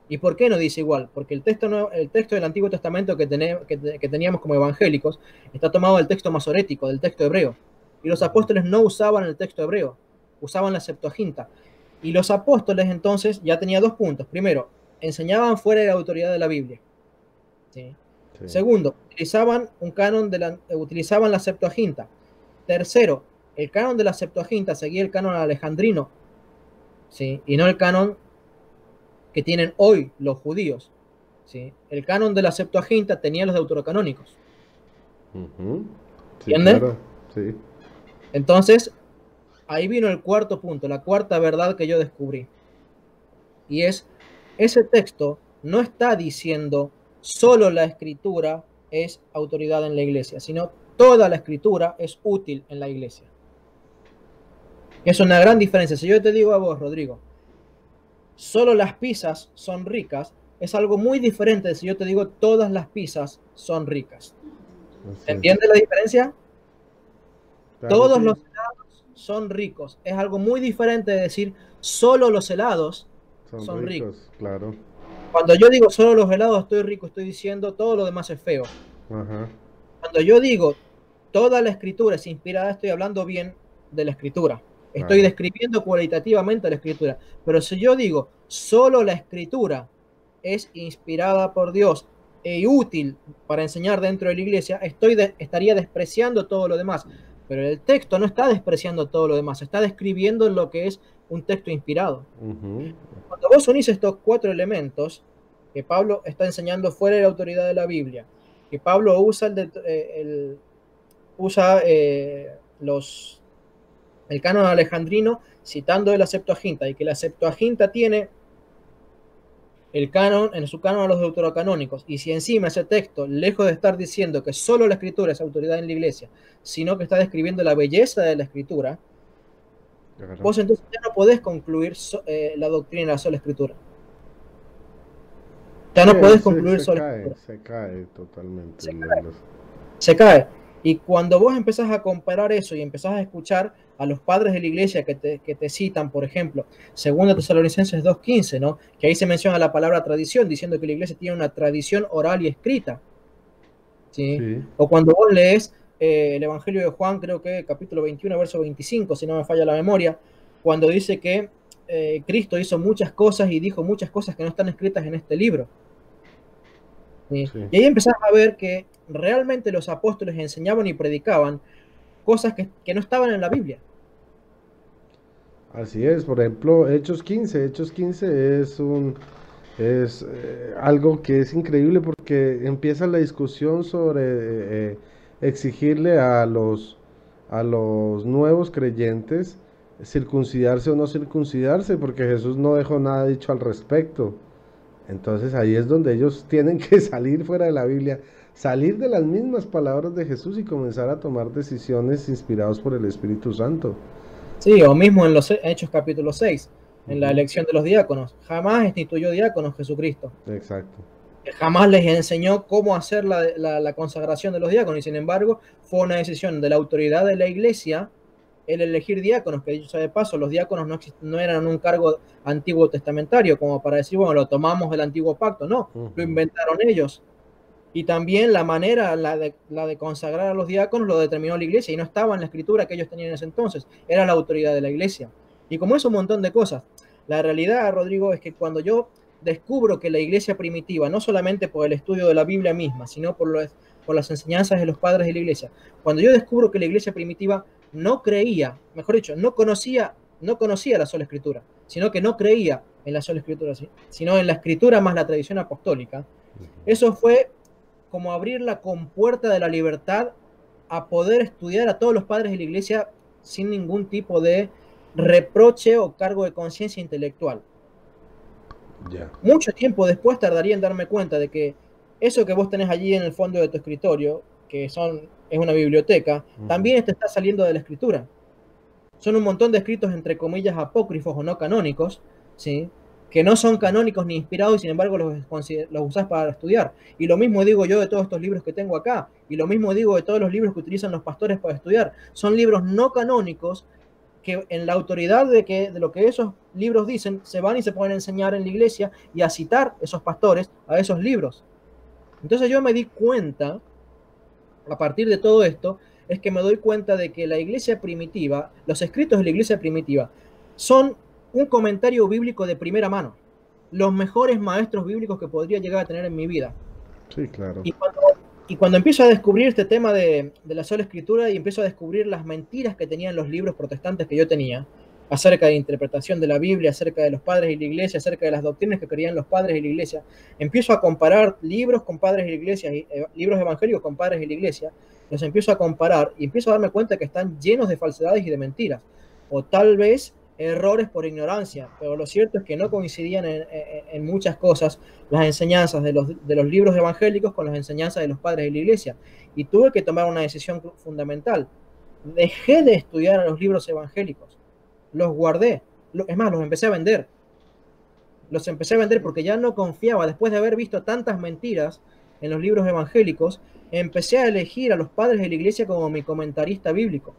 ¿Y por qué no dice igual? Porque el texto del Antiguo Testamento que teníamos como evangélicos está tomado del texto masorético, del texto hebreo. Y los apóstoles no usaban el texto hebreo, usaban la Septuaginta. Y los apóstoles entonces ya tenían dos puntos. Primero, enseñaban fuera de la autoridad de la Biblia. ¿Sí? Sí. Segundo, utilizaban la Septuaginta. Tercero, el canon de la Septuaginta seguía el canon alejandrino, ¿sí? Y no el canon que tienen hoy los judíos, ¿sí? El canon de la Septuaginta tenía los deuterocanónicos. Sí, claro, sí. Entonces, ahí vino el cuarto punto, la cuarta verdad que yo descubrí. Y es, ese texto no está diciendo solo la escritura es autoridad en la iglesia, sino toda la escritura es útil en la iglesia. Es una gran diferencia. Si yo te digo a vos, Rodrigo, solo las pizzas son ricas, es algo muy diferente de si yo te digo todas las pizzas son ricas. ¿Entiendes la diferencia? Claro, todos sí. Los helados son ricos. Es algo muy diferente de decir solo los helados son ricos. Claro. Cuando yo digo solo los helados estoy rico, estoy diciendo todo lo demás es feo. Ajá. Cuando yo digo toda la escritura es inspirada, estoy hablando bien de la escritura. Estoy describiendo cualitativamente la escritura. Pero si yo digo solo la escritura es inspirada por Dios e útil para enseñar dentro de la iglesia, estaría despreciando todo lo demás. Pero el texto no está despreciando todo lo demás, está describiendo lo que es un texto inspirado. Cuando vos unís estos cuatro elementos que Pablo está enseñando fuera de la autoridad de la Biblia, que Pablo usa el canon alejandrino citando de la Septuaginta, y que la Septuaginta tiene en su canon a los deuterocanónicos, y si encima ese texto, lejos de estar diciendo que solo la escritura es autoridad en la iglesia, sino que está describiendo la belleza de la escritura, vos entonces ya no podés concluir la doctrina de la sola escritura. Ya no podés concluir sola escritura. Se cae totalmente. Se cae. Y cuando vos empezás a comparar eso y empezás a escuchar a los padres de la iglesia que te citan, por ejemplo, 2 Tesalonicenses 2:15, ¿no? Que ahí se menciona la palabra tradición, diciendo que la iglesia tiene una tradición oral y escrita. ¿Sí? Sí. O cuando vos lees el Evangelio de Juan, creo que capítulo 21, verso 25, si no me falla la memoria, cuando dice que Cristo hizo muchas cosas y dijo muchas cosas que no están escritas en este libro. ¿Sí? Sí. Y ahí empezás a ver que realmente los apóstoles enseñaban y predicaban cosas que no estaban en la Biblia. Así es, por ejemplo, Hechos 15 es algo que es increíble porque empieza la discusión sobre exigirle a los nuevos creyentes circuncidarse o no circuncidarse, porque Jesús no dejó nada dicho al respecto. Entonces ahí es donde ellos tienen que salir fuera de la Biblia, salir de las mismas palabras de Jesús y comenzar a tomar decisiones inspirados por el Espíritu Santo. Sí, o mismo en los Hechos capítulo 6, en la elección de los diáconos. Jamás instituyó diáconos Jesucristo. Exacto. Jamás les enseñó cómo hacer la consagración de los diáconos, y sin embargo fue una decisión de la autoridad de la iglesia el elegir diáconos, que dicho sea de paso, los diáconos no eran un cargo antiguo testamentario, como para decir, bueno, lo tomamos del antiguo pacto, no, lo inventaron ellos. Y también la manera, la de consagrar a los diáconos, lo determinó la iglesia, y no estaba en la escritura que ellos tenían en ese entonces, era la autoridad de la iglesia. Y como es un montón de cosas, la realidad, Rodrigo, es que cuando yo descubro que la iglesia primitiva, no solamente por el estudio de la Biblia misma, sino por las enseñanzas de los padres de la iglesia, cuando yo descubro que la iglesia primitiva no creía, mejor dicho, no conocía la sola escritura, sino que no creía en la sola escritura, sino en la escritura más la tradición apostólica, eso fue como abrir la compuerta de la libertad a poder estudiar a todos los padres de la iglesia sin ningún tipo de reproche o cargo de conciencia intelectual. Mucho tiempo después tardaría en darme cuenta de que eso que vos tenés allí en el fondo de tu escritorio, que es una biblioteca, también te está saliendo de la escritura. Son un montón de escritos entre comillas apócrifos o no canónicos, ¿sí? que no son canónicos ni inspirados y sin embargo los usás para estudiar. Y lo mismo digo yo de todos estos libros que tengo acá, y lo mismo digo de todos los libros que utilizan los pastores para estudiar. Son libros no canónicos que en la autoridad de lo que esos libros dicen, se van y se pueden enseñar en la iglesia y a citar esos pastores a esos libros. Entonces yo me di cuenta, a partir de todo esto, es que me doy cuenta de que la iglesia primitiva, los escritos de la iglesia primitiva, son un comentario bíblico de primera mano, los mejores maestros bíblicos que podría llegar a tener en mi vida. Sí, claro. Y cuando empiezo a descubrir este tema de la sola escritura y empiezo a descubrir las mentiras que tenían los libros protestantes que yo tenía, acerca de interpretación de la Biblia, acerca de los padres y la iglesia, acerca de las doctrinas que creían los padres y la iglesia, empiezo a comparar libros con padres y la iglesia, libros evangélicos con padres y la iglesia, los empiezo a comparar y empiezo a darme cuenta que están llenos de falsedades y de mentiras, o tal vez errores por ignorancia, pero lo cierto es que no coincidían en muchas cosas las enseñanzas de los libros evangélicos con las enseñanzas de los padres de la iglesia, y tuve que tomar una decisión fundamental. Dejé de estudiar a los libros evangélicos, los guardé, es más, los empecé a vender. Los empecé a vender porque ya no confiaba, después de haber visto tantas mentiras en los libros evangélicos, empecé a elegir a los padres de la iglesia como mi comentarista bíblico.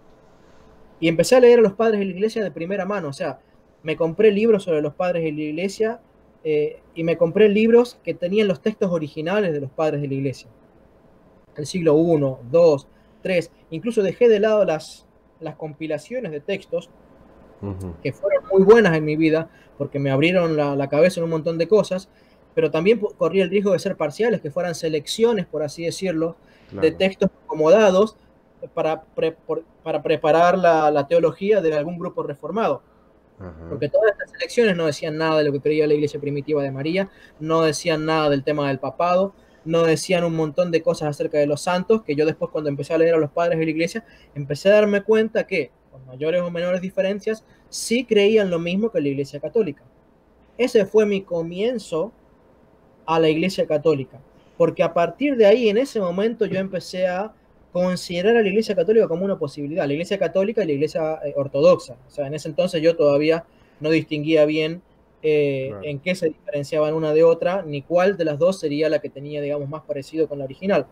Y empecé a leer a los padres de la iglesia de primera mano, o sea, me compré libros sobre los padres de la iglesia y me compré libros que tenían los textos originales de los padres de la iglesia. El siglo I, II, III, incluso dejé de lado las compilaciones de textos que fueron muy buenas en mi vida, porque me abrieron la cabeza en un montón de cosas, pero también corría el riesgo de ser parciales, que fueran selecciones, por así decirlo, claro, de textos acomodados para preparar la teología de algún grupo reformado. Porque todas estas selecciones no decían nada de lo que creía la iglesia primitiva de María, no decían nada del tema del papado, no decían un montón de cosas acerca de los santos, que yo después, cuando empecé a leer a los padres de la iglesia, empecé a darme cuenta que, con mayores o menores diferencias, sí creían lo mismo que la iglesia católica. Ese fue mi comienzo a la iglesia católica, porque a partir de ahí, en ese momento, yo empecé a considerar a la iglesia católica como una posibilidad, la iglesia católica y la iglesia ortodoxa. O sea, en ese entonces yo todavía no distinguía bien claro, en qué se diferenciaban una de otra, ni cuál de las dos sería la que tenía, digamos, más parecido con la original.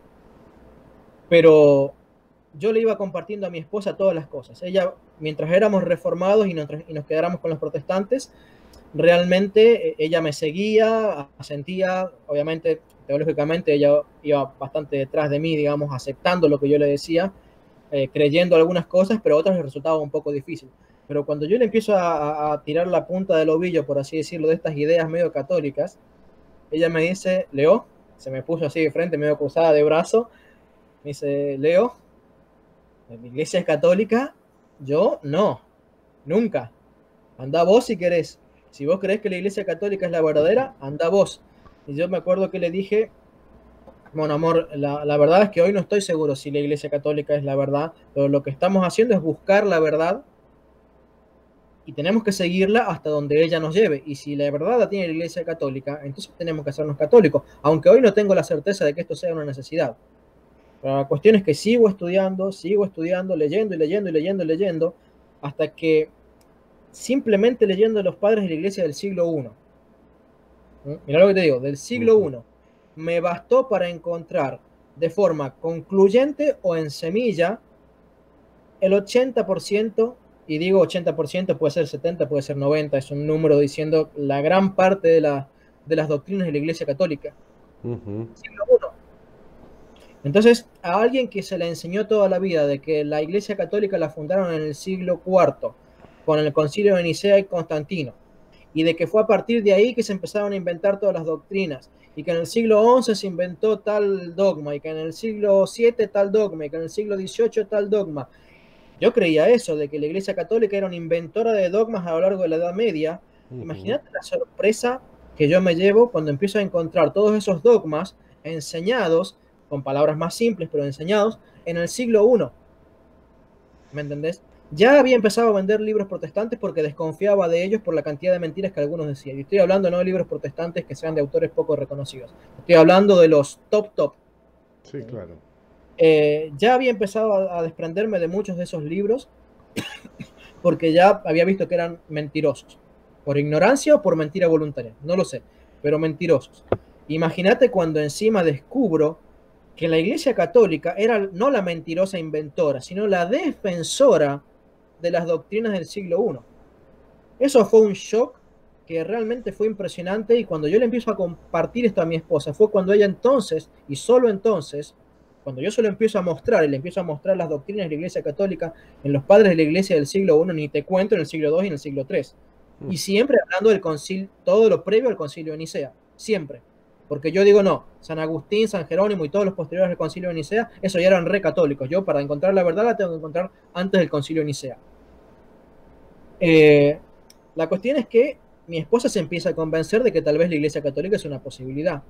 Pero yo le iba compartiendo a mi esposa todas las cosas. Ella, mientras éramos reformados y nos quedáramos con los protestantes, realmente ella me seguía, asentía, obviamente, teológicamente ella iba bastante detrás de mí, digamos, aceptando lo que yo le decía, creyendo algunas cosas, pero otras le resultaba un poco difícil. Pero cuando yo le empiezo a tirar la punta del ovillo, por así decirlo, de estas ideas medio católicas, ella me dice, Leo, se me puso así de frente, medio cruzada de brazo, me dice, Leo, ¿la iglesia es católica? Yo no, nunca. Anda vos si querés. Si vos creés que la iglesia católica es la verdadera, anda vos. Y yo me acuerdo que le dije, bueno, amor, la verdad es que hoy no estoy seguro si la iglesia católica es la verdad, pero lo que estamos haciendo es buscar la verdad y tenemos que seguirla hasta donde ella nos lleve. Y si la verdad la tiene la iglesia católica, entonces tenemos que hacernos católicos, aunque hoy no tengo la certeza de que esto sea una necesidad. Pero la cuestión es que sigo estudiando, leyendo y leyendo y leyendo y leyendo, hasta que simplemente leyendo los padres de la iglesia del siglo I, mira lo que te digo, del siglo I, me bastó para encontrar de forma concluyente o en semilla el 80%, y digo 80%, puede ser 70, puede ser 90, es un número diciendo la gran parte de las doctrinas de la iglesia católica. Siglo I. Entonces, a alguien que se le enseñó toda la vida de que la iglesia católica la fundaron en el siglo IV, con el concilio de Nicea y Constantino, y de que fue a partir de ahí que se empezaron a inventar todas las doctrinas, y que en el siglo XI se inventó tal dogma, y que en el siglo VII tal dogma, y que en el siglo XVIII tal dogma. Yo creía eso, de que la iglesia católica era una inventora de dogmas a lo largo de la Edad Media. Imagínate la sorpresa que yo me llevo cuando empiezo a encontrar todos esos dogmas enseñados, con palabras más simples, pero enseñados en el siglo I. ¿Me entendés? Ya había empezado a vender libros protestantes porque desconfiaba de ellos por la cantidad de mentiras que algunos decían. Y estoy hablando no de libros protestantes que sean de autores poco reconocidos. Estoy hablando de los top. Sí, claro. Ya había empezado a desprenderme de muchos de esos libros porque ya había visto que eran mentirosos. por ignorancia o por mentira voluntaria, no lo sé, pero mentirosos. Imagínate cuando encima descubro que la Iglesia Católica era no la mentirosa inventora, sino la defensora de las doctrinas del siglo I. Eso fue un shock que realmente fue impresionante, y cuando yo le empiezo a compartir esto a mi esposa, fue cuando ella entonces, y solo entonces, cuando yo se lo empiezo a mostrar, y le empiezo a mostrar las doctrinas de la Iglesia Católica en los padres de la Iglesia del siglo I, ni te cuento en el siglo II y en el siglo III, y siempre hablando del concilio, todo lo previo al concilio de Nicea, siempre. Porque yo digo, no, San Agustín, San Jerónimo y todos los posteriores al concilio de Nicea, eso ya eran re católicos. Yo para encontrar la verdad la tengo que encontrar antes del concilio de Nicea. La cuestión es que mi esposa se empieza a convencer de que tal vez la Iglesia Católica es una posibilidad.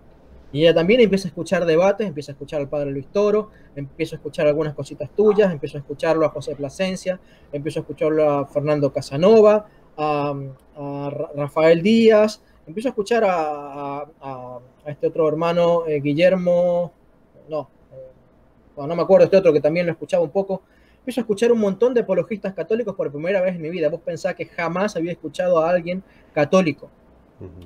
Y ella también empieza a escuchar debates, empieza a escuchar al padre Luis Toro, empiezo a escuchar algunas cositas tuyas, empiezo a escucharlo a José Plasencia, empiezo a escucharlo a Fernando Casanova, a Rafael Díaz, empiezo a escuchar a este otro hermano, Guillermo, bueno, no me acuerdo, este otro que también lo escuchaba un poco. Empiezo a escuchar un montón de apologistas católicos por primera vez en mi vida. Vos pensás que jamás había escuchado a alguien católico.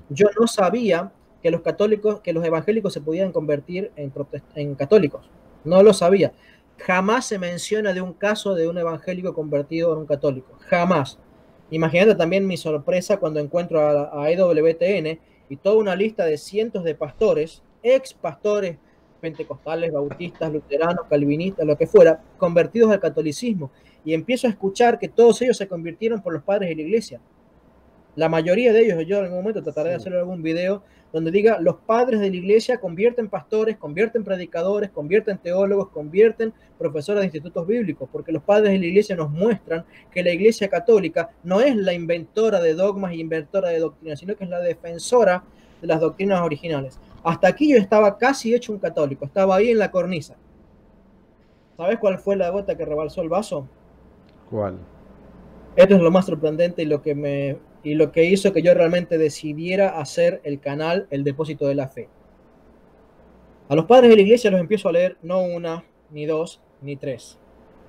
Yo no sabía que los católicos, que los evangélicos se podían convertir en católicos. No lo sabía. Jamás se menciona de un caso de un evangélico convertido en un católico. Jamás. Imagínate también mi sorpresa cuando encuentro a EWTN y toda una lista de cientos de pastores, ex pastores pentecostales, bautistas, luteranos, calvinistas, lo que fuera, convertidos al catolicismo. Y empiezo a escuchar que todos ellos se convirtieron por los padres de la iglesia. La mayoría de ellos, yo en algún momento trataré de hacer algún video donde diga, los padres de la iglesia convierten pastores, convierten predicadores, convierten teólogos, convierten profesores de institutos bíblicos, porque los padres de la iglesia nos muestran que la iglesia católica no es la inventora de dogmas y inventora de doctrinas, sino que es la defensora de las doctrinas originales. Hasta aquí yo estaba casi hecho un católico, estaba ahí en la cornisa. ¿Sabes cuál fue la gota que rebalsó el vaso? ¿Cuál? Esto es lo más sorprendente y lo que hizo que yo realmente decidiera hacer el canal El Depósito de la Fe. A los padres de la iglesia los empiezo a leer no una, ni dos, ni tres,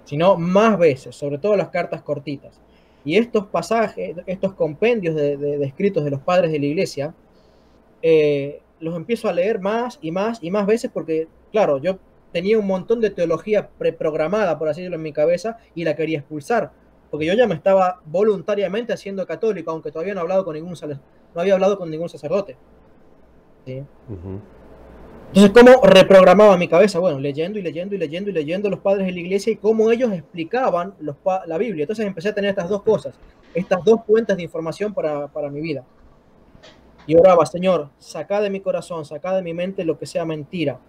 sino más veces, sobre todo las cartas cortitas. Y estos pasajes, estos compendios de escritos de los padres de la iglesia, los empiezo a leer más y más y más veces porque, claro, yo tenía un montón de teología preprogramada, por así decirlo, en mi cabeza y la quería expulsar, porque yo ya me estaba voluntariamente haciendo católico, aunque todavía no había hablado con ningún sacerdote. ¿Sí? Entonces, ¿cómo reprogramaba mi cabeza? Bueno, leyendo y leyendo y leyendo y leyendo los padres de la iglesia y cómo ellos explicaban la Biblia. Entonces empecé a tener estas dos cosas, estas dos fuentes de información para mi vida. Y oraba, Señor, saca de mi corazón, saca de mi mente lo que sea mentira.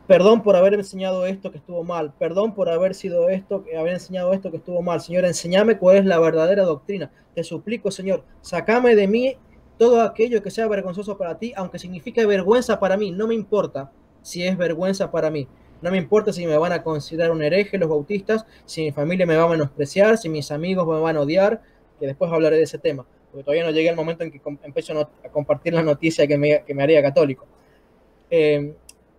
Perdón por haber enseñado esto que estuvo mal. Perdón por haber enseñado esto que estuvo mal. Señor, enséñame cuál es la verdadera doctrina. Te suplico, Señor, sácame de mí todo aquello que sea vergonzoso para ti, aunque signifique vergüenza para mí. No me importa si es vergüenza para mí. No me importa si me van a considerar un hereje los bautistas, si mi familia me va a menospreciar, si mis amigos me van a odiar, que después hablaré de ese tema, porque todavía no llegué al momento en que empiezo a compartir la noticia que me haría católico.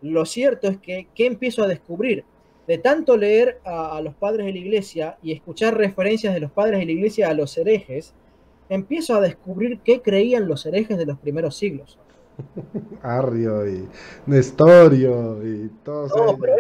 Lo cierto es que empiezo a descubrir de tanto leer a los padres de la iglesia y escuchar referencias de los padres de la iglesia a los herejes, empiezo a descubrir qué creían los herejes de los primeros siglos. Arrio y Nestorio y todos No, ellos. pero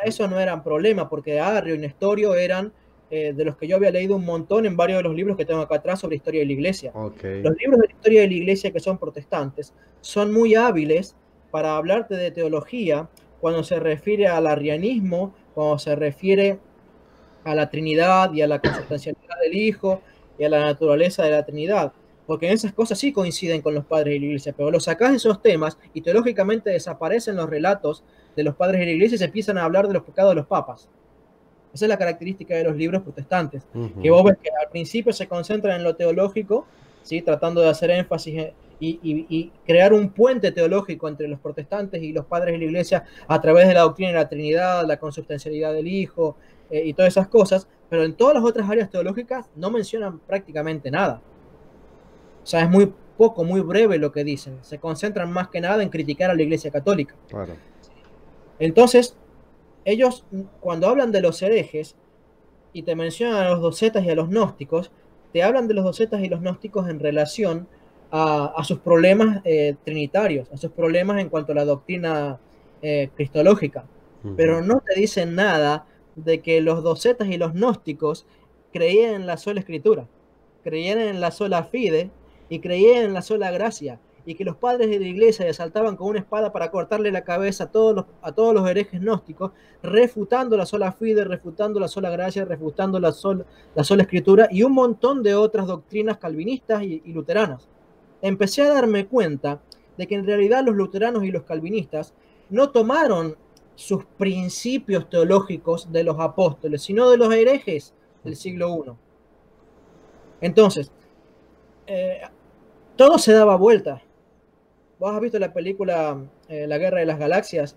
eso no era un problema, porque Arrio y Nestorio eran de los que yo había leído un montón en varios de los libros que tengo acá atrás sobre historia de la iglesia. Okay. Los libros de la historia de la iglesia que son protestantes son muy hábiles para hablarte de teología cuando se refiere al arrianismo, cuando se refiere a la Trinidad y a la consubstancialidad del Hijo y a la naturaleza de la Trinidad, porque en esas cosas sí coinciden con los padres de la iglesia, pero los sacás de esos temas y teológicamente desaparecen los relatos de los padres de la iglesia y se empiezan a hablar de los pecados de los papas. Esa es la característica de los libros protestantes, que vos ves que al principio se concentran en lo teológico, ¿sí? Tratando de hacer énfasis y crear un puente teológico entre los protestantes y los padres de la iglesia a través de la doctrina de la Trinidad, la consubstancialidad del Hijo y todas esas cosas, pero en todas las otras áreas teológicas no mencionan prácticamente nada. O sea, es muy poco, muy breve lo que dicen. Se concentran más que nada en criticar a la iglesia católica. Claro. Entonces, ellos cuando hablan de los herejes y te mencionan a los docetas y a los gnósticos, te hablan de los docetas y los gnósticos en relación a sus problemas trinitarios, a sus problemas en cuanto a la doctrina cristológica, pero no te dicen nada de que los docetas y los gnósticos creían en la sola escritura, creían en la sola fide y creían en la sola gracia, y que los padres de la iglesia asaltaban con una espada para cortarle la cabeza a todos los herejes gnósticos, refutando la sola fide, refutando la sola gracia, refutando la sola escritura y un montón de otras doctrinas calvinistas y luteranas. Empecé a darme cuenta de que en realidad los luteranos y los calvinistas no tomaron sus principios teológicos de los apóstoles, sino de los herejes del siglo I. Entonces, todo se daba vuelta. ¿Vos has visto la película La Guerra de las Galaxias?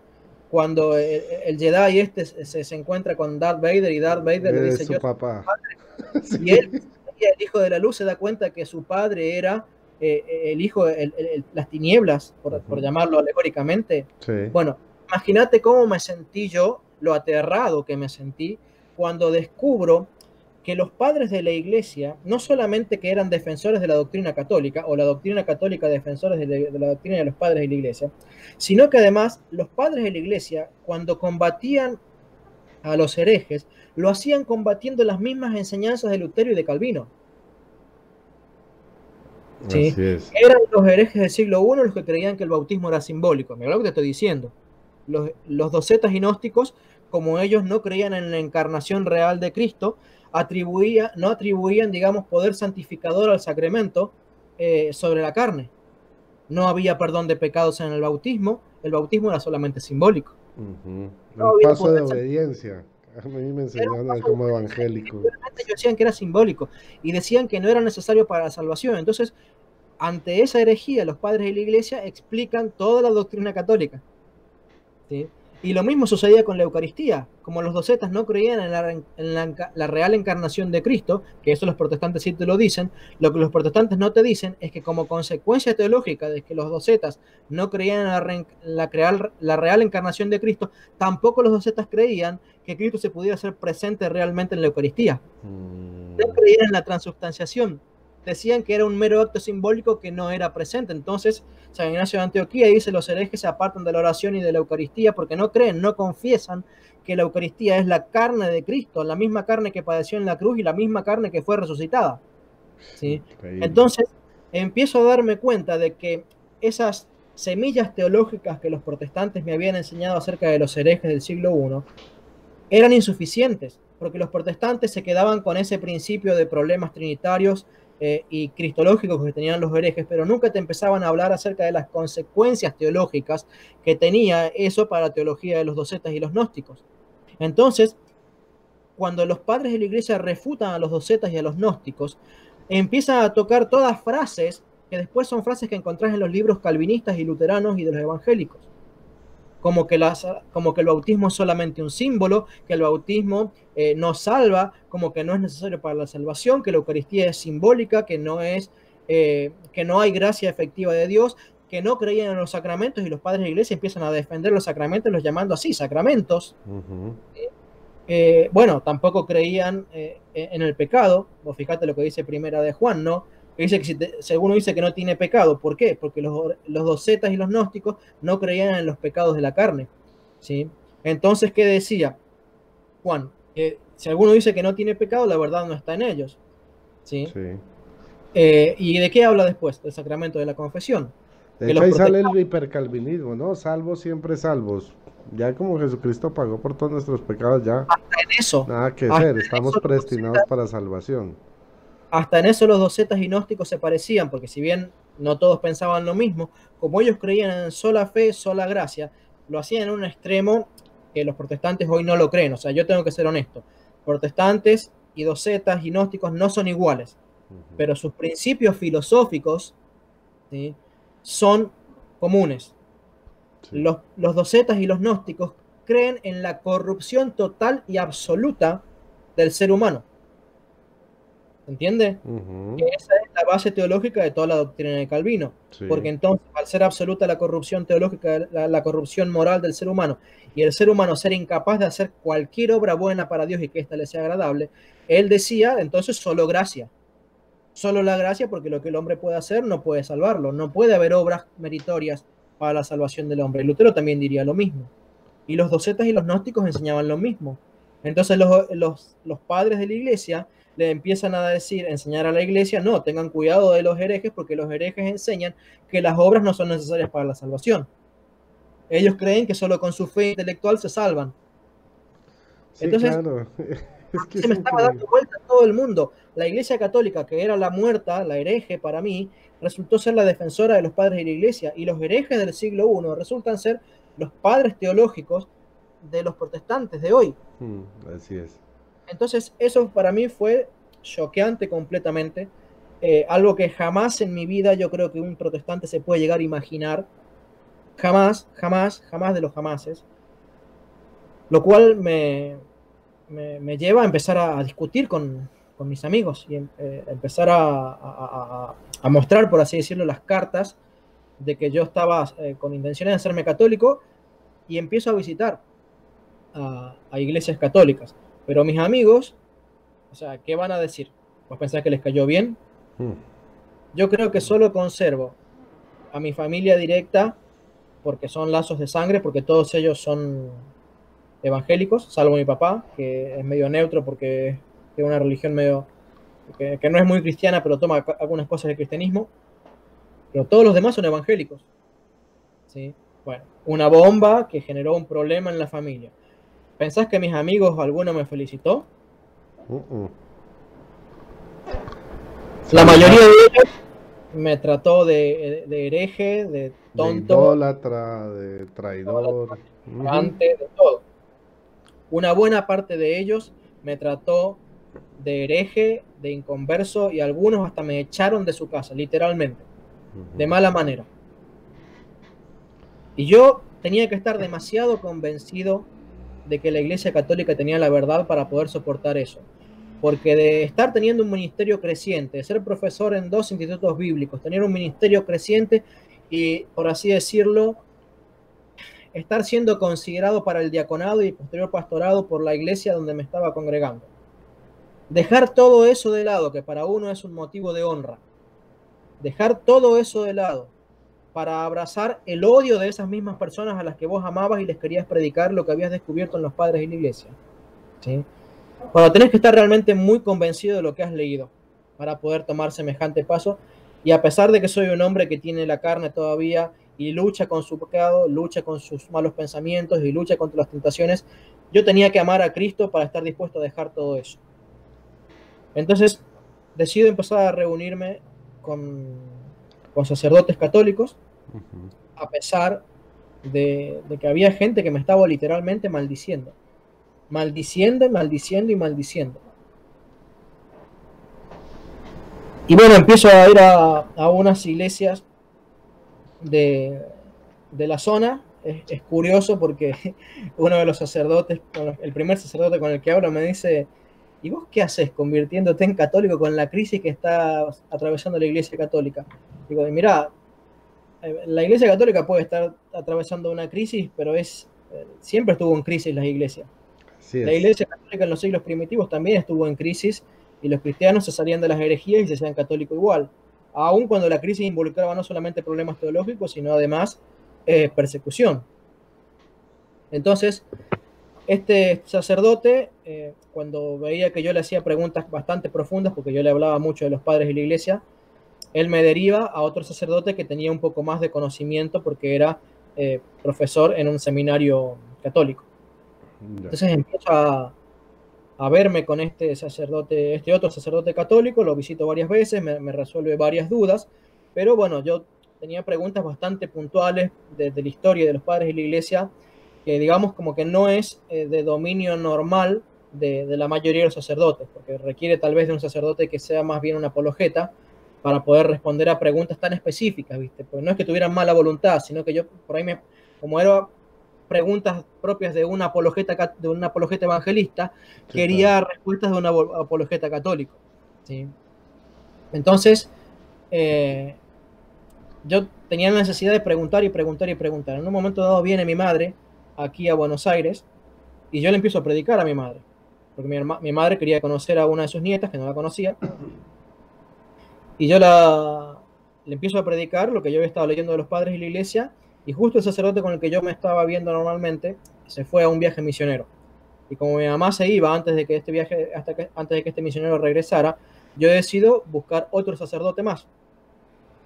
Cuando el Jedi se encuentra con Darth Vader y Darth Vader le dice: su yo papá. Sí. Y él, el hijo de la luz, se da cuenta que su padre era el hijo de las tinieblas, por llamarlo alegóricamente. Sí. Bueno, imagínate cómo me sentí yo, lo aterrado que me sentí cuando descubro que los padres de la iglesia no solamente que eran defensores de la doctrina católica, o la doctrina católica defensores de la doctrina de los padres de la iglesia, sino que además los padres de la iglesia, cuando combatían a los herejes, lo hacían combatiendo las mismas enseñanzas de Lutero y de Calvino. ¿Sí? Eran los herejes del siglo I los que creían que el bautismo era simbólico. Mira lo que te estoy diciendo. Los docetas y gnósticos, como ellos no creían en la encarnación real de Cristo, no atribuían, digamos, poder santificador al sacramento sobre la carne. No había perdón de pecados en el bautismo era solamente simbólico. Un paso de obediencia. A mí me enseñaron como evangélico. Ellos decían que era simbólico y decían que no era necesario para la salvación. Entonces, ante esa herejía, los padres de la iglesia explican toda la doctrina católica. ¿Sí? Y lo mismo sucedía con la Eucaristía. Como los docetas no creían en la real encarnación de Cristo, que eso los protestantes sí te lo dicen, lo que los protestantes no te dicen es que como consecuencia teológica de que los docetas no creían en la real encarnación de Cristo, tampoco los docetas creían que Cristo se pudiera hacer presente realmente en la Eucaristía. No creían en la transubstanciación. Decían que era un mero acto simbólico que no era presente. Entonces, San Ignacio de Antioquía dice: los herejes se apartan de la oración y de la Eucaristía porque no creen, no confiesan que la Eucaristía es la carne de Cristo, la misma carne que padeció en la cruz y la misma carne que fue resucitada. ¿Sí? Entonces, empiezo a darme cuenta de que esas semillas teológicas que los protestantes me habían enseñado acerca de los herejes del siglo I eran insuficientes, porque los protestantes se quedaban con ese principio de problemas trinitarios y cristológicos que tenían los herejes, pero nunca te empezaban a hablar acerca de las consecuencias teológicas que tenía eso para la teología de los docetas y los gnósticos. Entonces, cuando los padres de la iglesia refutan a los docetas y a los gnósticos, empiezan a tocar todas frases que después son frases que encontrás en los libros calvinistas y luteranos y de los evangélicos. Como que el bautismo es solamente un símbolo, que el bautismo no salva, como que no es necesario para la salvación, que la Eucaristía es simbólica, que no hay gracia efectiva de Dios, que no creían en los sacramentos, y los padres de la iglesia empiezan a defender los sacramentos, los llamando así, sacramentos. Bueno, tampoco creían en el pecado. Vos fíjate lo que dice Primera de Juan, ¿no? Que dice que si alguno dice que no tiene pecado, ¿por qué? Porque los docetas y los gnósticos no creían en los pecados de la carne, ¿sí? Entonces, ¿qué decía Juan? Que si alguno dice que no tiene pecado, la verdad no está en ellos, ¿sí? ¿Y de qué habla después? Del sacramento de la confesión. De hecho, ahí sale el hipercalvinismo, ¿no? Salvos, siempre salvos. Ya como Jesucristo pagó por todos nuestros pecados, ya hasta en eso, nada que hacer, estamos predestinados para salvación. Hasta en eso los docetas y gnósticos se parecían, porque si bien no todos pensaban lo mismo, como ellos creían en sola fe, sola gracia, lo hacían en un extremo que los protestantes hoy no lo creen. O sea, yo tengo que ser honesto. Protestantes y docetas y gnósticos no son iguales, pero sus principios filosóficos, ¿sí?, son comunes. Sí. Los docetas y los gnósticos creen en la corrupción total y absoluta del ser humano. ¿Entiende? Que esa es la base teológica de toda la doctrina de Calvino. Sí. Porque entonces, al ser absoluta la corrupción teológica, la corrupción moral del ser humano, y el ser humano ser incapaz de hacer cualquier obra buena para Dios y que ésta le sea agradable, él decía, entonces, solo gracia. solo la gracia, porque lo que el hombre puede hacer no puede salvarlo, no puede haber obras meritorias para la salvación del hombre. Lutero también diría lo mismo. Y los docetas y los gnósticos enseñaban lo mismo. Entonces los padres de la iglesia le empiezan a decir, enseñar a la iglesia, no, tengan cuidado de los herejes, porque los herejes enseñan que las obras no son necesarias para la salvación. Ellos creen que solo con su fe intelectual se salvan. Sí, Entonces, claro. Es que se es me estaba increíble. dando vuelta todo el mundo. La iglesia católica, que era la muerta, la hereje para mí, resultó ser la defensora de los padres de la iglesia. Y los herejes del siglo I resultan ser los padres teológicos de los protestantes de hoy. Así es. Entonces, eso para mí fue choqueante completamente. Algo que jamás en mi vida yo creo que un protestante se puede llegar a imaginar. Jamás, jamás, jamás de los jamases. Lo cual me lleva a empezar a discutir con mis amigos y empezar a mostrar, por así decirlo, las cartas de que yo estaba con intenciones de hacerme católico, y empiezo a visitar a iglesias católicas. Pero mis amigos, o sea, ¿qué van a decir? ¿Vos pensás que les cayó bien? Mm, Yo creo que solo conservo a mi familia directa, porque son lazos de sangre, porque todos ellos son evangélicos, salvo mi papá, que es medio neutro porque tiene una religión medio que no es muy cristiana, pero toma algunas cosas del cristianismo. Pero todos los demás son evangélicos. ¿Sí? Bueno, una bomba que generó un problema en la familia. ¿Pensás que mis amigos, alguno me felicitó? mm, mm. La Saludar mayoría de ellos me trató de hereje, de de tonto, idólatra, de traidor. Ujú. de todo. Una buena parte de ellos me trató de hereje, de inconverso, y algunos hasta me echaron de su casa, literalmente, de mala manera. Y yo tenía que estar demasiado convencido de que la Iglesia Católica tenía la verdad para poder soportar eso. Porque de estar teniendo un ministerio creciente, de ser profesor en 2 institutos bíblicos, tener un ministerio creciente y, por así decirlo, estar siendo considerado para el diaconado y posterior pastorado por la iglesia donde me estaba congregando. Dejar todo eso de lado, que para uno es un motivo de honra. Dejar todo eso de lado para abrazar el odio de esas mismas personas a las que vos amabas y les querías predicar lo que habías descubierto en los padres de la iglesia. ¿Sí? Bueno, tenés que estar realmente muy convencido de lo que has leído para poder tomar semejante paso. Y a pesar de que soy un hombre que tiene la carne todavía y lucha con su pecado, lucha con sus malos pensamientos y lucha contra las tentaciones, yo tenía que amar a Cristo para estar dispuesto a dejar todo eso. Entonces, decido empezar a reunirme con sacerdotes católicos, a pesar de que había gente que me estaba literalmente maldiciendo. Maldiciendo, maldiciendo y maldiciendo. Y bueno, empiezo a ir a unas iglesias de la zona. Es curioso porque uno de los sacerdotes, el primer sacerdote con el que hablo, me dice: ¿y vos qué haces convirtiéndote en católico con la crisis que está atravesando la iglesia católica? Digo, mira, la iglesia católica puede estar atravesando una crisis, pero siempre estuvo en crisis las iglesias. Así La es. iglesia católica en los siglos primitivos también estuvo en crisis, y los cristianos se salían de las herejías y se hacían católicos igual, aun cuando la crisis involucraba no solamente problemas teológicos, sino además persecución. Entonces, este sacerdote, cuando veía que yo le hacía preguntas bastante profundas, porque yo le hablaba mucho de los padres de la iglesia, él me deriva a otro sacerdote que tenía un poco más de conocimiento porque era profesor en un seminario católico. Ya. Entonces empiezo a verme con este sacerdote, este otro sacerdote católico, lo visito varias veces, me resuelve varias dudas, pero bueno, yo tenía preguntas bastante puntuales de la historia de los padres de la iglesia, que digamos como que no es de dominio normal de la mayoría de los sacerdotes, porque requiere tal vez de un sacerdote que sea más bien un apologeta para poder responder a preguntas tan específicas, ¿viste? Porque no es que tuvieran mala voluntad, sino que yo por ahí, como era preguntas propias de un apologeta evangelista, Sí, claro. quería respuestas de un apologeta católico. ¿Sí? Entonces, yo tenía la necesidad de preguntar y preguntar y preguntar. En un momento dado viene mi madre aquí a Buenos Aires y yo le empiezo a predicar a mi madre, porque mi madre quería conocer a una de sus nietas, que no la conocía, Y le empiezo a predicar lo que yo había estado leyendo de los padres y la iglesia, y justo el sacerdote con el que yo me estaba viendo normalmente se fue a un viaje misionero. Y como mi mamá se iba antes de que este viaje, antes de que este misionero regresara, yo decido buscar otro sacerdote más,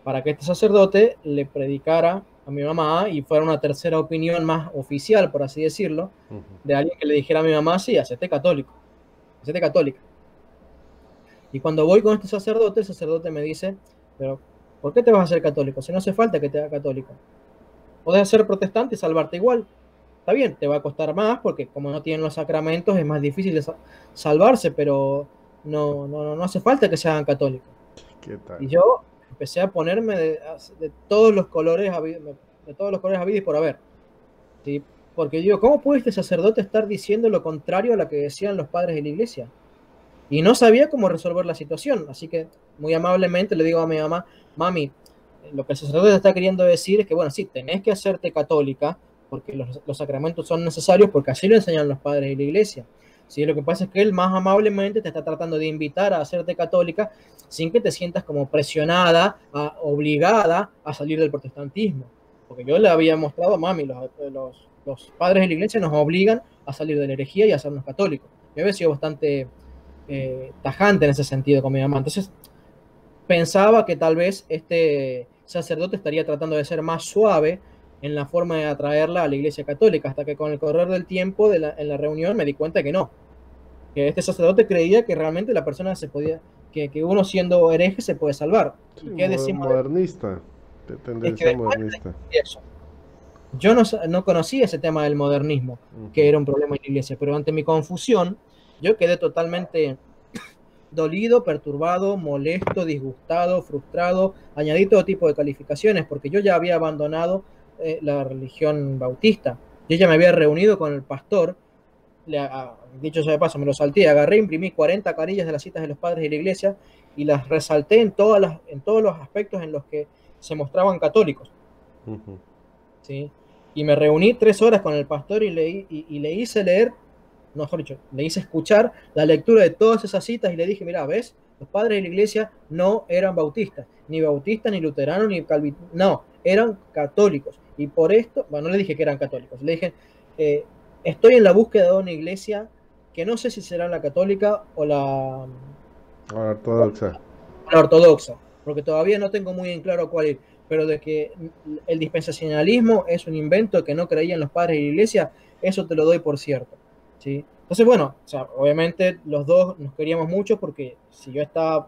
para que este sacerdote le predicara a mi mamá y fuera una tercera opinión más oficial, por así decirlo, de alguien que le dijera a mi mamá, sí, hacete católico, hacete católica. Y cuando voy con este sacerdote, el sacerdote me dice, pero ¿por qué te vas a hacer católico? Si no hace falta que te haga católico. Podés ser protestante y salvarte igual. Está bien, te va a costar más porque como no tienen los sacramentos es más difícil de salvarse, pero no hace falta que se hagan católicos. ¿Qué tal? Y yo empecé a ponerme de todos los colores habidos y por haber. ¿Sí? Porque digo, ¿cómo puede este sacerdote estar diciendo lo contrario a lo que decían los padres de la iglesia? Y no sabía cómo resolver la situación, así que muy amablemente le digo a mi mamá, mami, lo que el sacerdote está queriendo decir es que, bueno, sí, tenés que hacerte católica, porque los sacramentos son necesarios, porque así lo enseñan los padres de la iglesia. Sí, lo que pasa es que él más amablemente te está tratando de invitar a hacerte católica sin que te sientas como presionada, obligada a salir del protestantismo. Porque yo le había mostrado, mami, los padres de la iglesia nos obligan a salir de la herejía y a hacernos católicos. Yo había sido bastante tajante en ese sentido con mi mamá. Entonces pensaba que tal vez este sacerdote estaría tratando de ser más suave en la forma de atraerla a la iglesia católica, hasta que con el correr del tiempo en la reunión me di cuenta que no, que este sacerdote creía que realmente la persona se podía, que uno siendo hereje se puede salvar. Sí, ¿Y qué decimos modernista, de es que tendencia modernista. eso, yo no conocía ese tema del modernismo, que era un problema en la iglesia, pero ante mi confusión, yo quedé totalmente dolido, perturbado, molesto, disgustado, frustrado, añadí todo tipo de calificaciones, porque yo ya había abandonado la religión bautista. Yo ya me había reunido con el pastor, dicho sea de paso, me lo salté, agarré, imprimí 40 carillas de las citas de los padres de la iglesia y las resalté en todos los aspectos en los que se mostraban católicos. ¿Sí? Y me reuní 3 horas con el pastor y le hice leer, mejor dicho, le hice escuchar la lectura de todas esas citas y le dije, mira, ¿ves? Los padres de la iglesia no eran bautistas, ni luteranos, ni calvinistas, no, eran católicos. Y por esto, bueno, no le dije que eran católicos, le dije, estoy en la búsqueda de una iglesia que no sé si será la católica o la ortodoxa. La ortodoxa, porque todavía no tengo muy en claro cuál es, pero de que el dispensacionalismo es un invento que no creían los padres de la iglesia, eso te lo doy por cierto. ¿Sí? Entonces, bueno, o sea, obviamente los dos nos queríamos mucho porque si yo estaba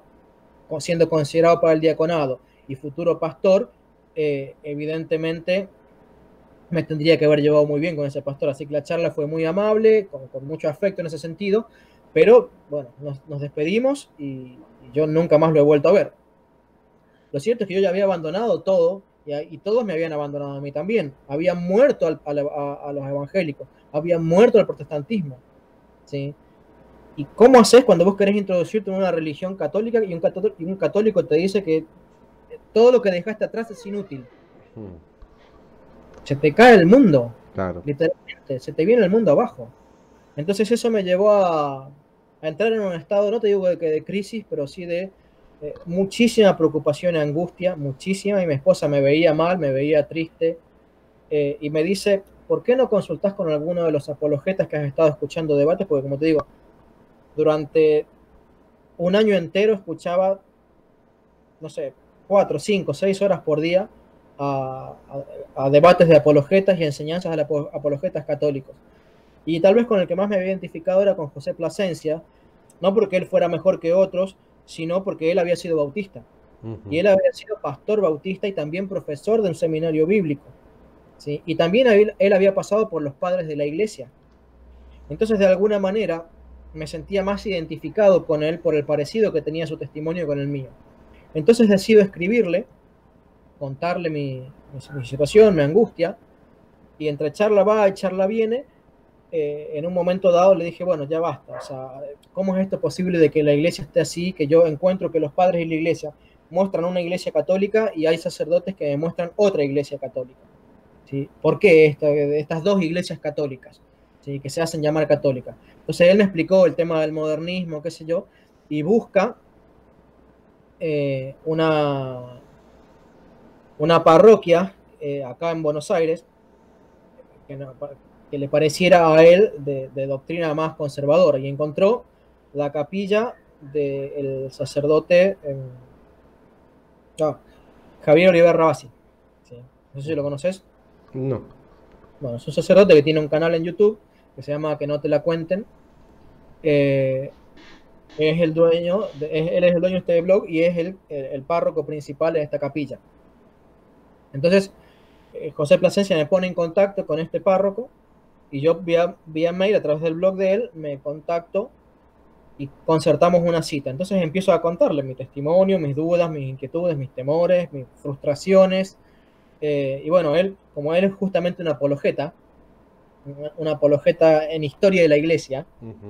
siendo considerado para el diaconado y futuro pastor, evidentemente me tendría que haber llevado muy bien con ese pastor, así que la charla fue muy amable, con mucho afecto en ese sentido, pero bueno, nos despedimos y yo nunca más lo he vuelto a ver. Lo cierto es que yo ya había abandonado todo y todos me habían abandonado a mí también. Habían muerto a los evangélicos, habían muerto al protestantismo. ¿Sí? ¿Y cómo haces cuando vos querés introducirte en una religión católica y un católico te dice que todo lo que dejaste atrás es inútil? Se te cae el mundo. Claro. Literalmente, se te viene el mundo abajo. Entonces eso me llevó a entrar en un estado, no te digo de crisis, pero sí de muchísima preocupación y angustia, muchísima, y mi esposa me veía mal, me veía triste, y me dice, ¿por qué no consultás con alguno de los apologetas que has estado escuchando debates? Porque como te digo, durante un año entero escuchaba, no sé, 4, 5, 6 horas por día a debates de apologetas y enseñanzas de apologetas católicos. Y tal vez con el que más me había identificado era con José Plasencia, no porque él fuera mejor que otros, sino porque él había sido bautista. Y él había sido pastor bautista y también profesor de un seminario bíblico. ¿Sí? Y también él había pasado por los padres de la iglesia. Entonces, de alguna manera, me sentía más identificado con él por el parecido que tenía su testimonio con el mío. Entonces decido escribirle, contarle mi situación, mi angustia, y entre charla va y charla viene, en un momento dado le dije, bueno, ya basta, o sea, ¿cómo es esto posible de que la iglesia esté así? Que yo encuentro que los padres de la iglesia muestran una iglesia católica y hay sacerdotes que demuestran otra iglesia católica. ¿Sí? ¿Por qué estas dos iglesias católicas? ¿Sí? Que se hacen llamar católicas. Entonces él me explicó el tema del modernismo, qué sé yo, y busca una parroquia acá en Buenos Aires que, no, que le pareciera a él de doctrina más conservadora, y encontró la capilla del sacerdote Javier Oliver Rabasi. ¿Sí? No sé si lo conoces. No. Bueno, es un sacerdote que tiene un canal en YouTube que se llama Que no te la cuenten. Es el dueño, él es el dueño de este blog y es el párroco principal de esta capilla. Entonces, José Plasencia me pone en contacto con este párroco y yo vía mail a través del blog de él me contacto y concertamos una cita. Entonces empiezo a contarle mi testimonio, mis dudas, mis inquietudes, mis temores, mis frustraciones. Y bueno, él, como él es justamente una apologeta en historia de la iglesia,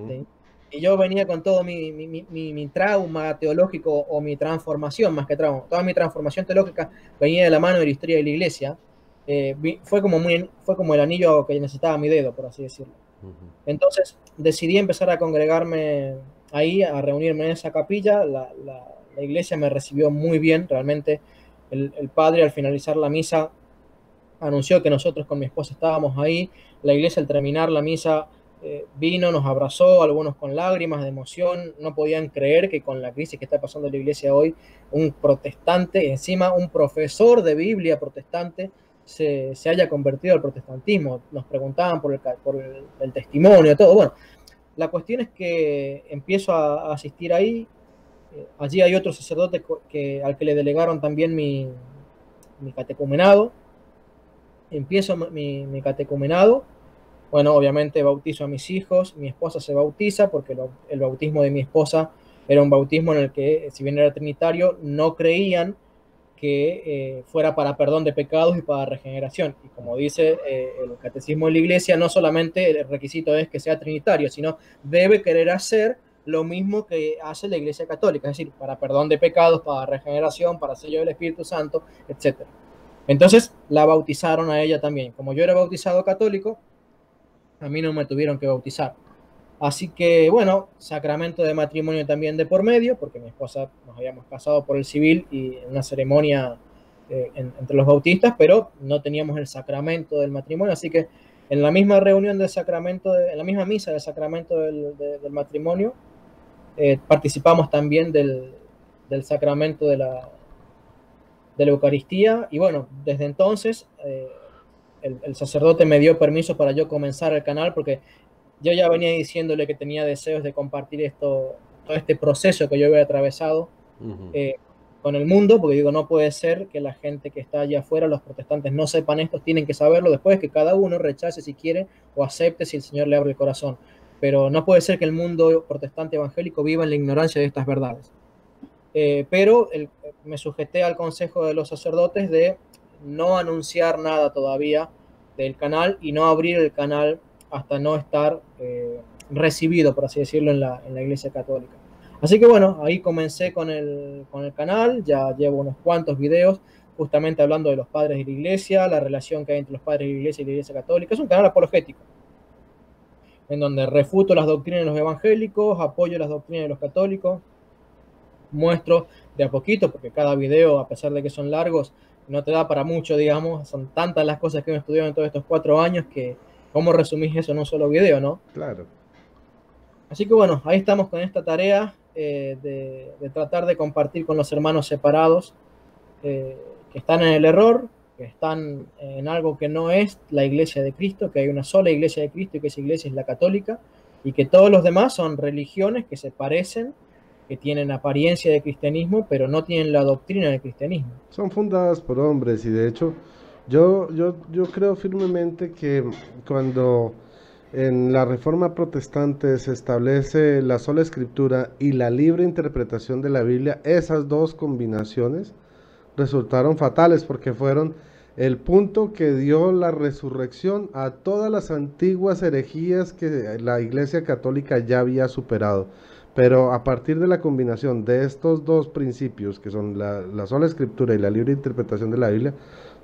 ¿sí? Y yo venía con todo mi trauma teológico o mi transformación, más que trauma, toda mi transformación teológica venía de la mano de la historia de la iglesia. Fue como el anillo que necesitaba mi dedo, por así decirlo. Entonces decidí empezar a congregarme ahí, a reunirme en esa capilla. La iglesia me recibió muy bien, realmente. El padre, al finalizar la misa, anunció que nosotros con mi esposa estábamos ahí. La iglesia, al terminar la misa, vino, nos abrazó, algunos con lágrimas de emoción. No podían creer que con la crisis que está pasando en la iglesia hoy, un protestante, encima un profesor de Biblia protestante, se haya convertido al protestantismo. Nos preguntaban por el testimonio, todo. Bueno, la cuestión es que empiezo a asistir ahí. Allí hay otro sacerdote al que le delegaron también mi catecumenado. Empiezo mi catecumenado. Bueno, obviamente bautizo a mis hijos, mi esposa se bautiza porque el bautismo de mi esposa era un bautismo en el que, si bien era trinitario, no creían que fuera para perdón de pecados y para regeneración. Y como dice el catecismo de la iglesia, no solamente el requisito es que sea trinitario, sino debe querer hacer lo mismo que hace la iglesia católica, es decir, para perdón de pecados, para regeneración, para sello del Espíritu Santo, etc. Entonces la bautizaron a ella también. Como yo era bautizado católico, a mí no me tuvieron que bautizar. Así que, bueno, sacramento de matrimonio también de por medio, porque mi esposa nos habíamos casado por el civil y en una ceremonia entre los bautistas, pero no teníamos el sacramento del matrimonio. Así que en la misma reunión del sacramento, en la misma misa del sacramento del matrimonio, participamos también del sacramento de la Eucaristía. Y bueno, desde entonces el sacerdote me dio permiso para yo comenzar el canal, porque yo ya venía diciéndole que tenía deseos de compartir todo este proceso que yo había atravesado con el mundo, porque digo, no puede ser que la gente que está allá afuera, los protestantes, no sepan esto, tienen que saberlo después, que cada uno rechace si quiere o acepte si el Señor le abre el corazón. Pero no puede ser que el mundo protestante evangélico viva en la ignorancia de estas verdades. Pero me sujeté al consejo de los sacerdotes de no anunciar nada todavía del canal y no abrir el canal hasta no estar recibido, por así decirlo, en la Iglesia Católica. Así que bueno, ahí comencé con el canal. Ya llevo unos cuantos videos justamente hablando de los padres de la Iglesia, la relación que hay entre los padres de la Iglesia y la Iglesia Católica. Es un canal apologético, en donde refuto las doctrinas de los evangélicos, apoyo las doctrinas de los católicos, muestro de a poquito, porque cada video, a pesar de que son largos, no te da para mucho, digamos. Son tantas las cosas que hemos estudiado en todos estos 4 años que ¿cómo resumís eso en un solo video, no? Claro. Así que bueno, ahí estamos con esta tarea de tratar de compartir con los hermanos separados que están en el error, que están en algo que no es la iglesia de Cristo, que hay una sola iglesia de Cristo y que esa iglesia es la católica, y que todos los demás son religiones que se parecen, que tienen apariencia de cristianismo, pero no tienen la doctrina del cristianismo. Son fundadas por hombres y de hecho yo creo firmemente que cuando en la Reforma Protestante se establece la sola escritura y la libre interpretación de la Biblia, esas dos combinaciones resultaron fatales porque fueron el punto que dio la resurrección a todas las antiguas herejías que la Iglesia Católica ya había superado. Pero a partir de la combinación de estos dos principios, que son la sola escritura y la libre interpretación de la Biblia,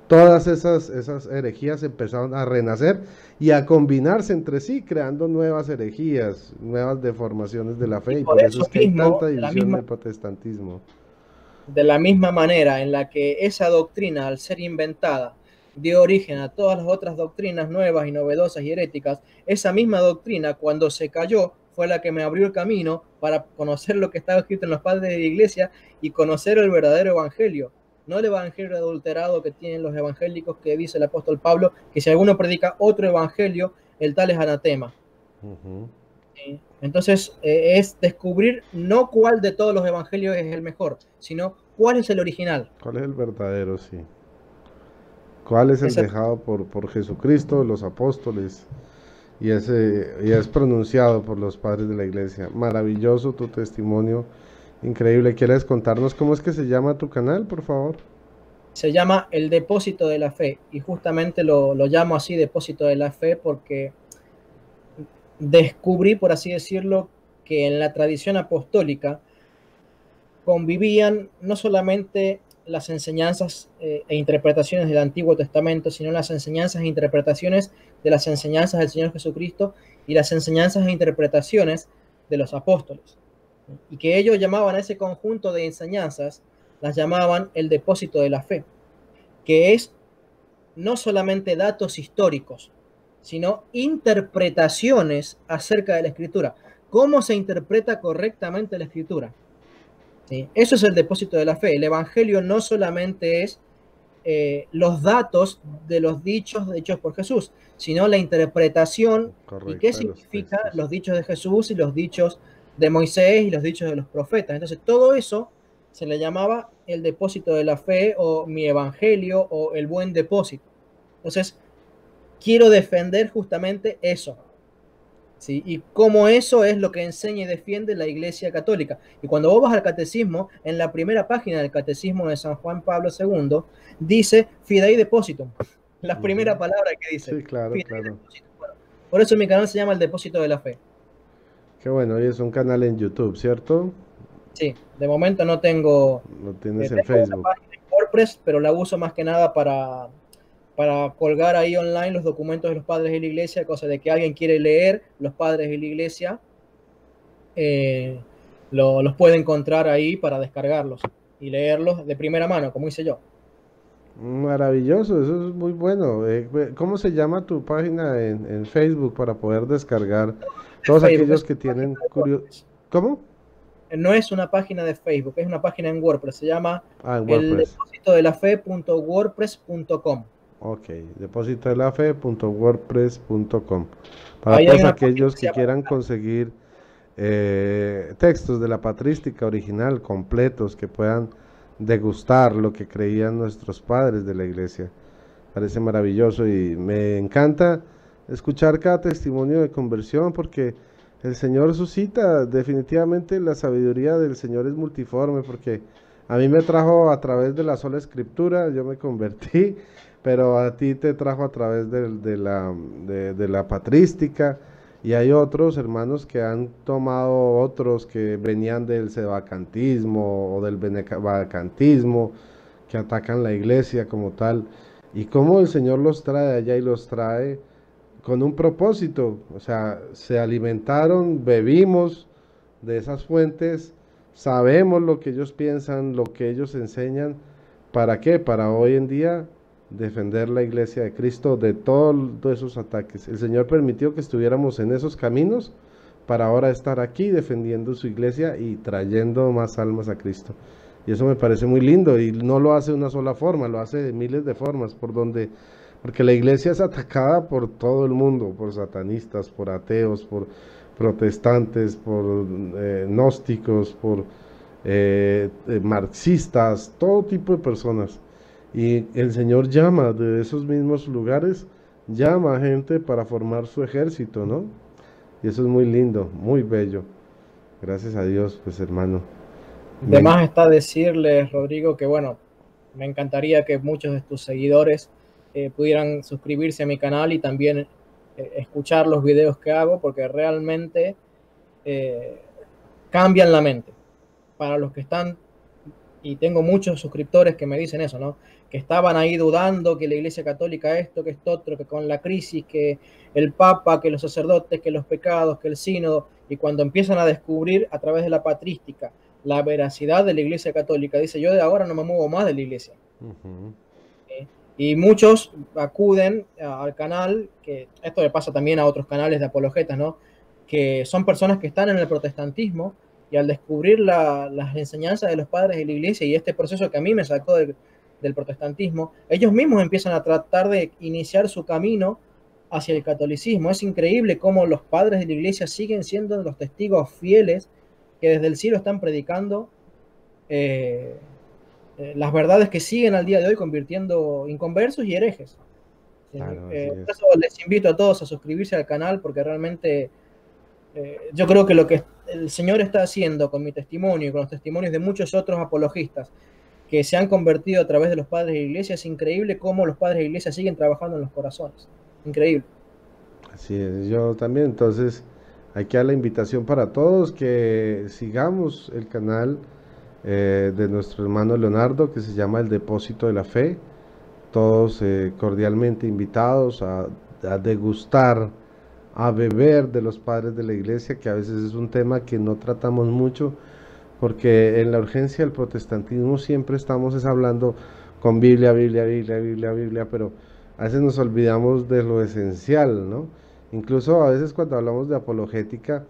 todas esas herejías empezaron a renacer y a combinarse entre sí, creando nuevas herejías, nuevas deformaciones de la fe, y por eso es que hay tanta división en el protestantismo. de la misma manera en la que esa doctrina, al ser inventada, dio origen a todas las otras doctrinas nuevas y novedosas y heréticas, esa misma doctrina, cuando se cayó, fue la que me abrió el camino para conocer lo que estaba escrito en los padres de la iglesia y conocer el verdadero evangelio. No el evangelio adulterado que tienen los evangélicos, que dice el apóstol Pablo, que si alguno predica otro evangelio, el tal es anatema. ¿Sí? Entonces, es descubrir no cuál de todos los evangelios es el mejor, sino cuál es el original. ¿Cuál es el verdadero? Sí. ¿Cuál es el dejado por Jesucristo, los apóstoles? Y es pronunciado por los padres de la iglesia. Maravilloso tu testimonio, increíble. ¿Quieres contarnos cómo es que se llama tu canal, por favor? Se llama El Depósito de la Fe, y justamente lo llamo así, Depósito de la Fe, porque descubrí, por así decirlo, que en la tradición apostólica convivían no solamente las enseñanzas e interpretaciones del Antiguo Testamento, sino las enseñanzas e interpretaciones de las enseñanzas del Señor Jesucristo y las enseñanzas e interpretaciones de los apóstoles. Y que ellos llamaban a ese conjunto de enseñanzas, las llamaban el depósito de la fe, que es no solamente datos históricos, sino interpretaciones acerca de la Escritura. ¿Cómo se interpreta correctamente la Escritura? ¿Sí? Eso es el depósito de la fe. El Evangelio no solamente es los datos de los dichos hechos por Jesús, sino la interpretación y qué significa los dichos de Jesús y los dichos de Moisés y los dichos de los profetas. Entonces, todo eso se le llamaba el depósito de la fe o mi evangelio o el buen depósito. Entonces, quiero defender justamente eso. ¿Sí? Y cómo eso es lo que enseña y defiende la Iglesia Católica. Y cuando vos vas al catecismo, en la primera página del catecismo de San Juan Pablo II, dice Fidei Depositum. La primera palabra que dice. Sí, claro, claro. Bueno, por eso mi canal se llama El Depósito de la Fe. Qué bueno, y es un canal en YouTube, ¿cierto? Sí, de momento no tengo... Lo tienes en Facebook. Una página en WordPress, pero la uso más que nada para colgar ahí online los documentos de los padres de la iglesia, cosa de que alguien quiere leer los padres de la iglesia, los puede encontrar ahí para descargarlos y leerlos de primera mano, como hice yo. Maravilloso, eso es muy bueno. ¿Cómo se llama tu página en Facebook para poder descargar todos Facebook, aquellos que tienen curiosidad? ¿Cómo? No es una página de Facebook, es una página en WordPress, se llama en WordPress. eldepósitodelafe.wordpress.com. Ok, depósitodelafe.wordpress.com. Para todos aquellos que quieran conseguir textos de la patrística original completos, que puedan degustar lo que creían nuestros padres de la iglesia. Parece maravilloso y me encanta escuchar cada testimonio de conversión, porque el Señor suscita. Definitivamente la sabiduría del Señor es multiforme, porque a mí me trajo a través de la sola escritura, yo me convertí, pero a ti te trajo a través de la patrística. Y hay otros hermanos que han tomado otros que venían del sedevacantismo o del benevacantismo, que atacan la iglesia como tal, y cómo el Señor los trae allá y los trae con un propósito. O sea, se alimentaron, bebimos de esas fuentes, sabemos lo que ellos piensan, lo que ellos enseñan. ¿Para qué? Para hoy en día defender la iglesia de Cristo de todos esos ataques. El Señor permitió que estuviéramos en esos caminos para ahora estar aquí defendiendo su iglesia y trayendo más almas a Cristo. Y eso me parece muy lindo, y no lo hace de una sola forma, lo hace de miles de formas, porque la iglesia es atacada por todo el mundo, por satanistas, por ateos, por protestantes, por gnósticos, por marxistas, todo tipo de personas. Y el Señor llama de esos mismos lugares, llama a gente para formar su ejército, ¿no? Y eso es muy lindo, muy bello. Gracias a Dios, pues hermano. De más está decirles, Rodrigo, que bueno, me encantaría que muchos de tus seguidores pudieran suscribirse a mi canal y también escuchar los videos que hago, porque realmente cambian la mente. Para los que están, y tengo muchos suscriptores que me dicen eso, ¿no? Que estaban ahí dudando que la Iglesia Católica esto, que esto otro, que con la crisis, que el Papa, que los sacerdotes, que los pecados, que el sínodo, y cuando empiezan a descubrir a través de la patrística la veracidad de la Iglesia Católica. Dice, yo de ahora no me muevo más de la Iglesia. Y muchos acuden al canal, que esto le pasa también a otros canales de apologetas, ¿no? Que son personas que están en el protestantismo y al descubrir las enseñanzas de los padres de la Iglesia y este proceso que a mí me sacó del protestantismo, ellos mismos empiezan a tratar de iniciar su camino hacia el catolicismo. Es increíble cómo los padres de la Iglesia siguen siendo los testigos fieles que desde el cielo están predicando las verdades que siguen al día de hoy, convirtiendo inconversos y herejes. Claro, Por eso les invito a todos a suscribirse al canal, porque realmente yo creo que lo que el Señor está haciendo con mi testimonio y con los testimonios de muchos otros apologistas que se han convertido a través de los padres de la Iglesia, es increíble cómo los padres de la Iglesia siguen trabajando en los corazones. Increíble. Así es, yo también. Entonces, aquí a la invitación para todos que sigamos el canal de nuestro hermano Leonardo, que se llama El Depósito de la Fe. Todos cordialmente invitados a degustar, a beber de los padres de la iglesia, que a veces es un tema que no tratamos mucho, porque en la urgencia del protestantismo siempre estamos hablando con Biblia, Biblia, Biblia, Biblia, Biblia, pero a veces nos olvidamos de lo esencial, ¿no? Incluso a veces cuando hablamos de apologética,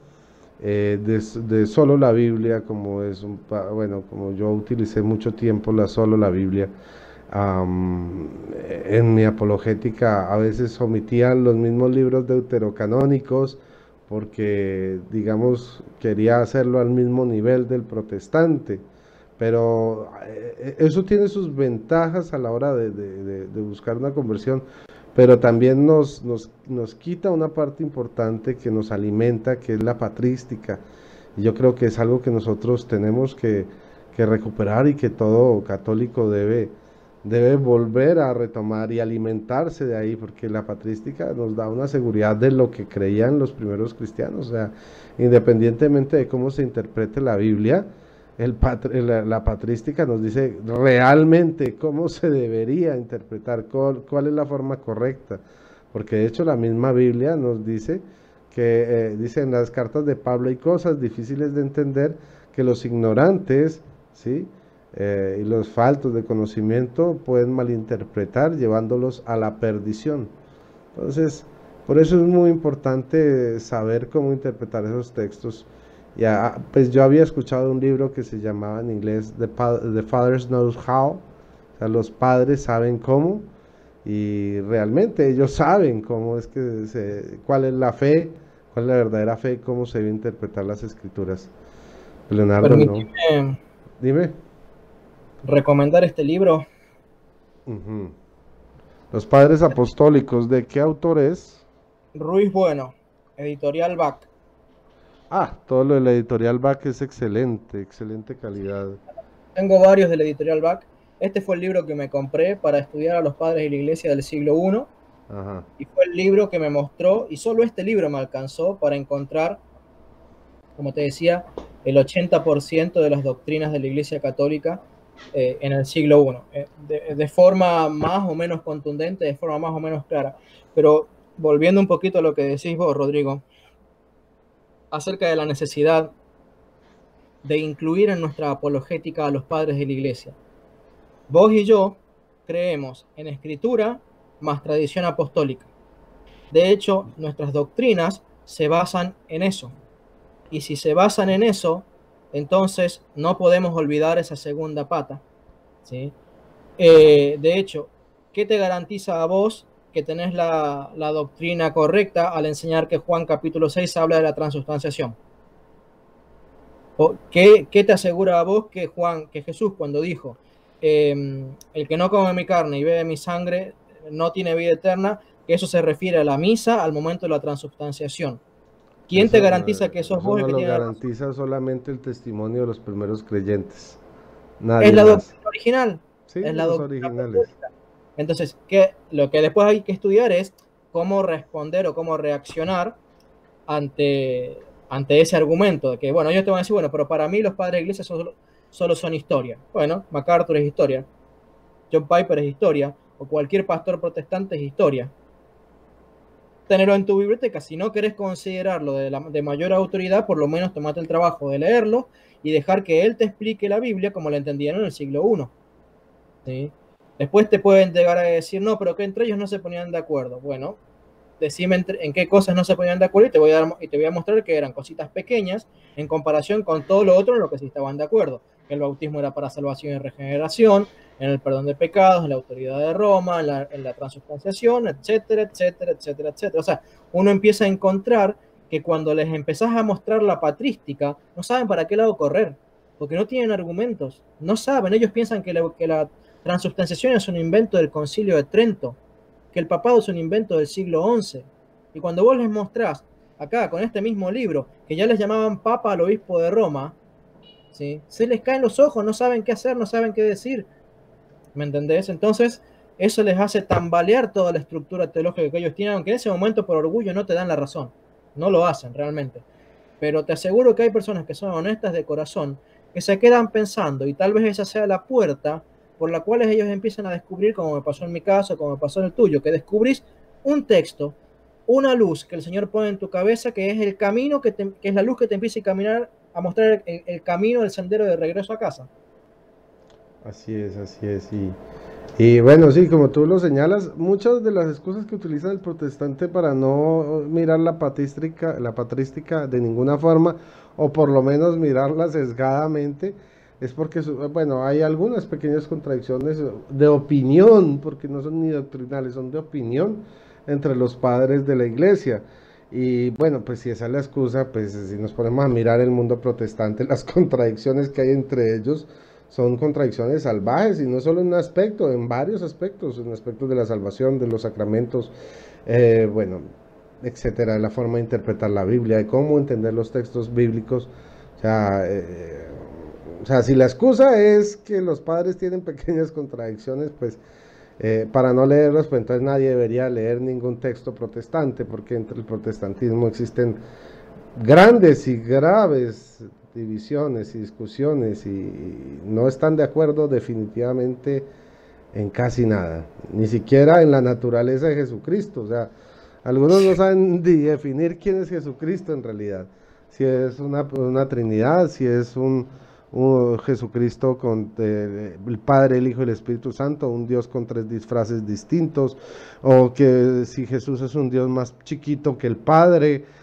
de solo la Biblia, como es bueno, como yo utilicé mucho tiempo solo la Biblia, en mi apologética a veces omitían los mismos libros deuterocanónicos porque, digamos, quería hacerlo al mismo nivel del protestante, pero eso tiene sus ventajas a la hora de buscar una conversión, pero también nos quita una parte importante que nos alimenta, que es la patrística. Y yo creo que es algo que nosotros tenemos que recuperar y que todo católico debe volver a retomar y alimentarse de ahí, porque la patrística nos da una seguridad de lo que creían los primeros cristianos. O sea, independientemente de cómo se interprete la Biblia, la patrística nos dice realmente cómo se debería interpretar, cuál es la forma correcta, porque de hecho la misma Biblia nos dice que, dice en las cartas de Pablo, hay cosas difíciles de entender que los ignorantes, ¿sí? Y los faltos de conocimiento pueden malinterpretar, llevándolos a la perdición. Entonces, por eso es muy importante saber cómo interpretar esos textos. Ya, pues yo había escuchado un libro que se llamaba en inglés The Fathers Knows How, o sea, los padres saben cómo, y realmente ellos saben cómo es que cuál es la fe, cuál es la verdadera fe, cómo se debe interpretar las escrituras. Leonardo, Permíteme no. Dime. recomendar este libro. Los Padres Apostólicos, ¿de qué autor es? Ruiz Bueno, editorial BAC. Todo lo de la editorial BAC es excelente, excelente calidad. Tengo varios de la editorial BAC. Este fue el libro que me compré para estudiar a los padres de la iglesia del siglo I. Ajá. Y fue el libro que me mostró, y solo este libro me alcanzó para encontrar, como te decía, el 80% de las doctrinas de la Iglesia Católica en el siglo I, de forma más o menos contundente, de forma más o menos clara. Pero volviendo un poquito a lo que decís vos, Rodrigo, acerca de la necesidad de incluir en nuestra apologética a los padres de la Iglesia. Vos y yo creemos en escritura más tradición apostólica. De hecho, nuestras doctrinas se basan en eso. Y si se basan en eso, entonces no podemos olvidar esa segunda pata, ¿sí? De hecho, ¿qué te garantiza a vos que tenés la doctrina correcta al enseñar que Juan capítulo 6 habla de la transubstanciación? ¿Qué te asegura a vos que Jesús cuando dijo, el que no come mi carne y bebe mi sangre no tiene vida eterna, que eso se refiere a la misa al momento de la transubstanciación? ¿Quién te garantiza que sos vos el que tiene la razón? Eso no lo garantiza solamente el testimonio de los primeros creyentes. Nadie Es la más. doctrina original. Sí, es la los doctrina originales. apostólica. Entonces, lo que después hay que estudiar es cómo responder o cómo reaccionar ante ese argumento de que, bueno, ellos te van a decir, bueno, pero para mí los padres de iglesia solo son historia. Bueno, MacArthur es historia, John Piper es historia, o cualquier pastor protestante es historia. tenerlo en tu biblioteca. Si no querés considerarlo de mayor autoridad, por lo menos tomate el trabajo de leerlo y dejar que él te explique la Biblia como la entendían en el siglo I. ¿Sí? Después te pueden llegar a decir, no, pero que entre ellos no se ponían de acuerdo. Bueno, decime en qué cosas no se ponían de acuerdo y te voy a mostrar que eran cositas pequeñas en comparación con todo lo otro en lo que sí estaban de acuerdo. Que el bautismo era para salvación y regeneración, en el perdón de pecados, en la autoridad de Roma, en la transubstanciación, etcétera, etcétera, etcétera, etcétera. O sea, uno empieza a encontrar que cuando les empezás a mostrar la patrística, no saben para qué lado correr, porque no tienen argumentos, no saben, ellos piensan que la transubstanciación es un invento del Concilio de Trento, que el papado es un invento del siglo XI. Y cuando vos les mostrás, acá con este mismo libro, que ya les llamaban papa al obispo de Roma, ¿sí? Se les caen los ojos, no saben qué hacer, no saben qué decir. ¿Me entendés? Entonces, eso les hace tambalear toda la estructura teológica que ellos tienen, aunque en ese momento por orgullo no te dan la razón. No lo hacen realmente. Pero te aseguro que hay personas que son honestas de corazón, que se quedan pensando, y tal vez esa sea la puerta por la cual ellos empiezan a descubrir, como me pasó en mi caso, como me pasó en el tuyo, que descubrís un texto, una luz que el Señor pone en tu cabeza, que es el camino, que es la luz que te empieza a caminar, a mostrar el camino, el sendero de regreso a casa. Así es, así es. Y bueno, sí, como tú lo señalas, muchas de las excusas que utiliza el protestante para no mirar la patrística de ninguna forma, o por lo menos mirarla sesgadamente, es porque, bueno, hay algunas pequeñas contradicciones de opinión, porque no son ni doctrinales, son de opinión entre los padres de la iglesia. Y bueno, pues si esa es la excusa, pues si nos ponemos a mirar el mundo protestante, las contradicciones que hay entre ellos, son contradicciones salvajes y no solo en un aspecto, en varios aspectos, en aspectos de la salvación, de los sacramentos, bueno, etcétera, de la forma de interpretar la Biblia, de cómo entender los textos bíblicos. O sea, si la excusa es que los padres tienen pequeñas contradicciones, pues para no leerlos, pues entonces nadie debería leer ningún texto protestante, porque entre el protestantismo existen grandes y graves divisiones y discusiones y no están de acuerdo definitivamente en casi nada, ni siquiera en la naturaleza de Jesucristo. O sea, algunos no saben ni definir quién es Jesucristo en realidad, si es una Trinidad, si es un Jesucristo con el Padre, el Hijo y el Espíritu Santo, un Dios con tres disfraces distintos, o que si Jesús es un Dios más chiquito que el Padre.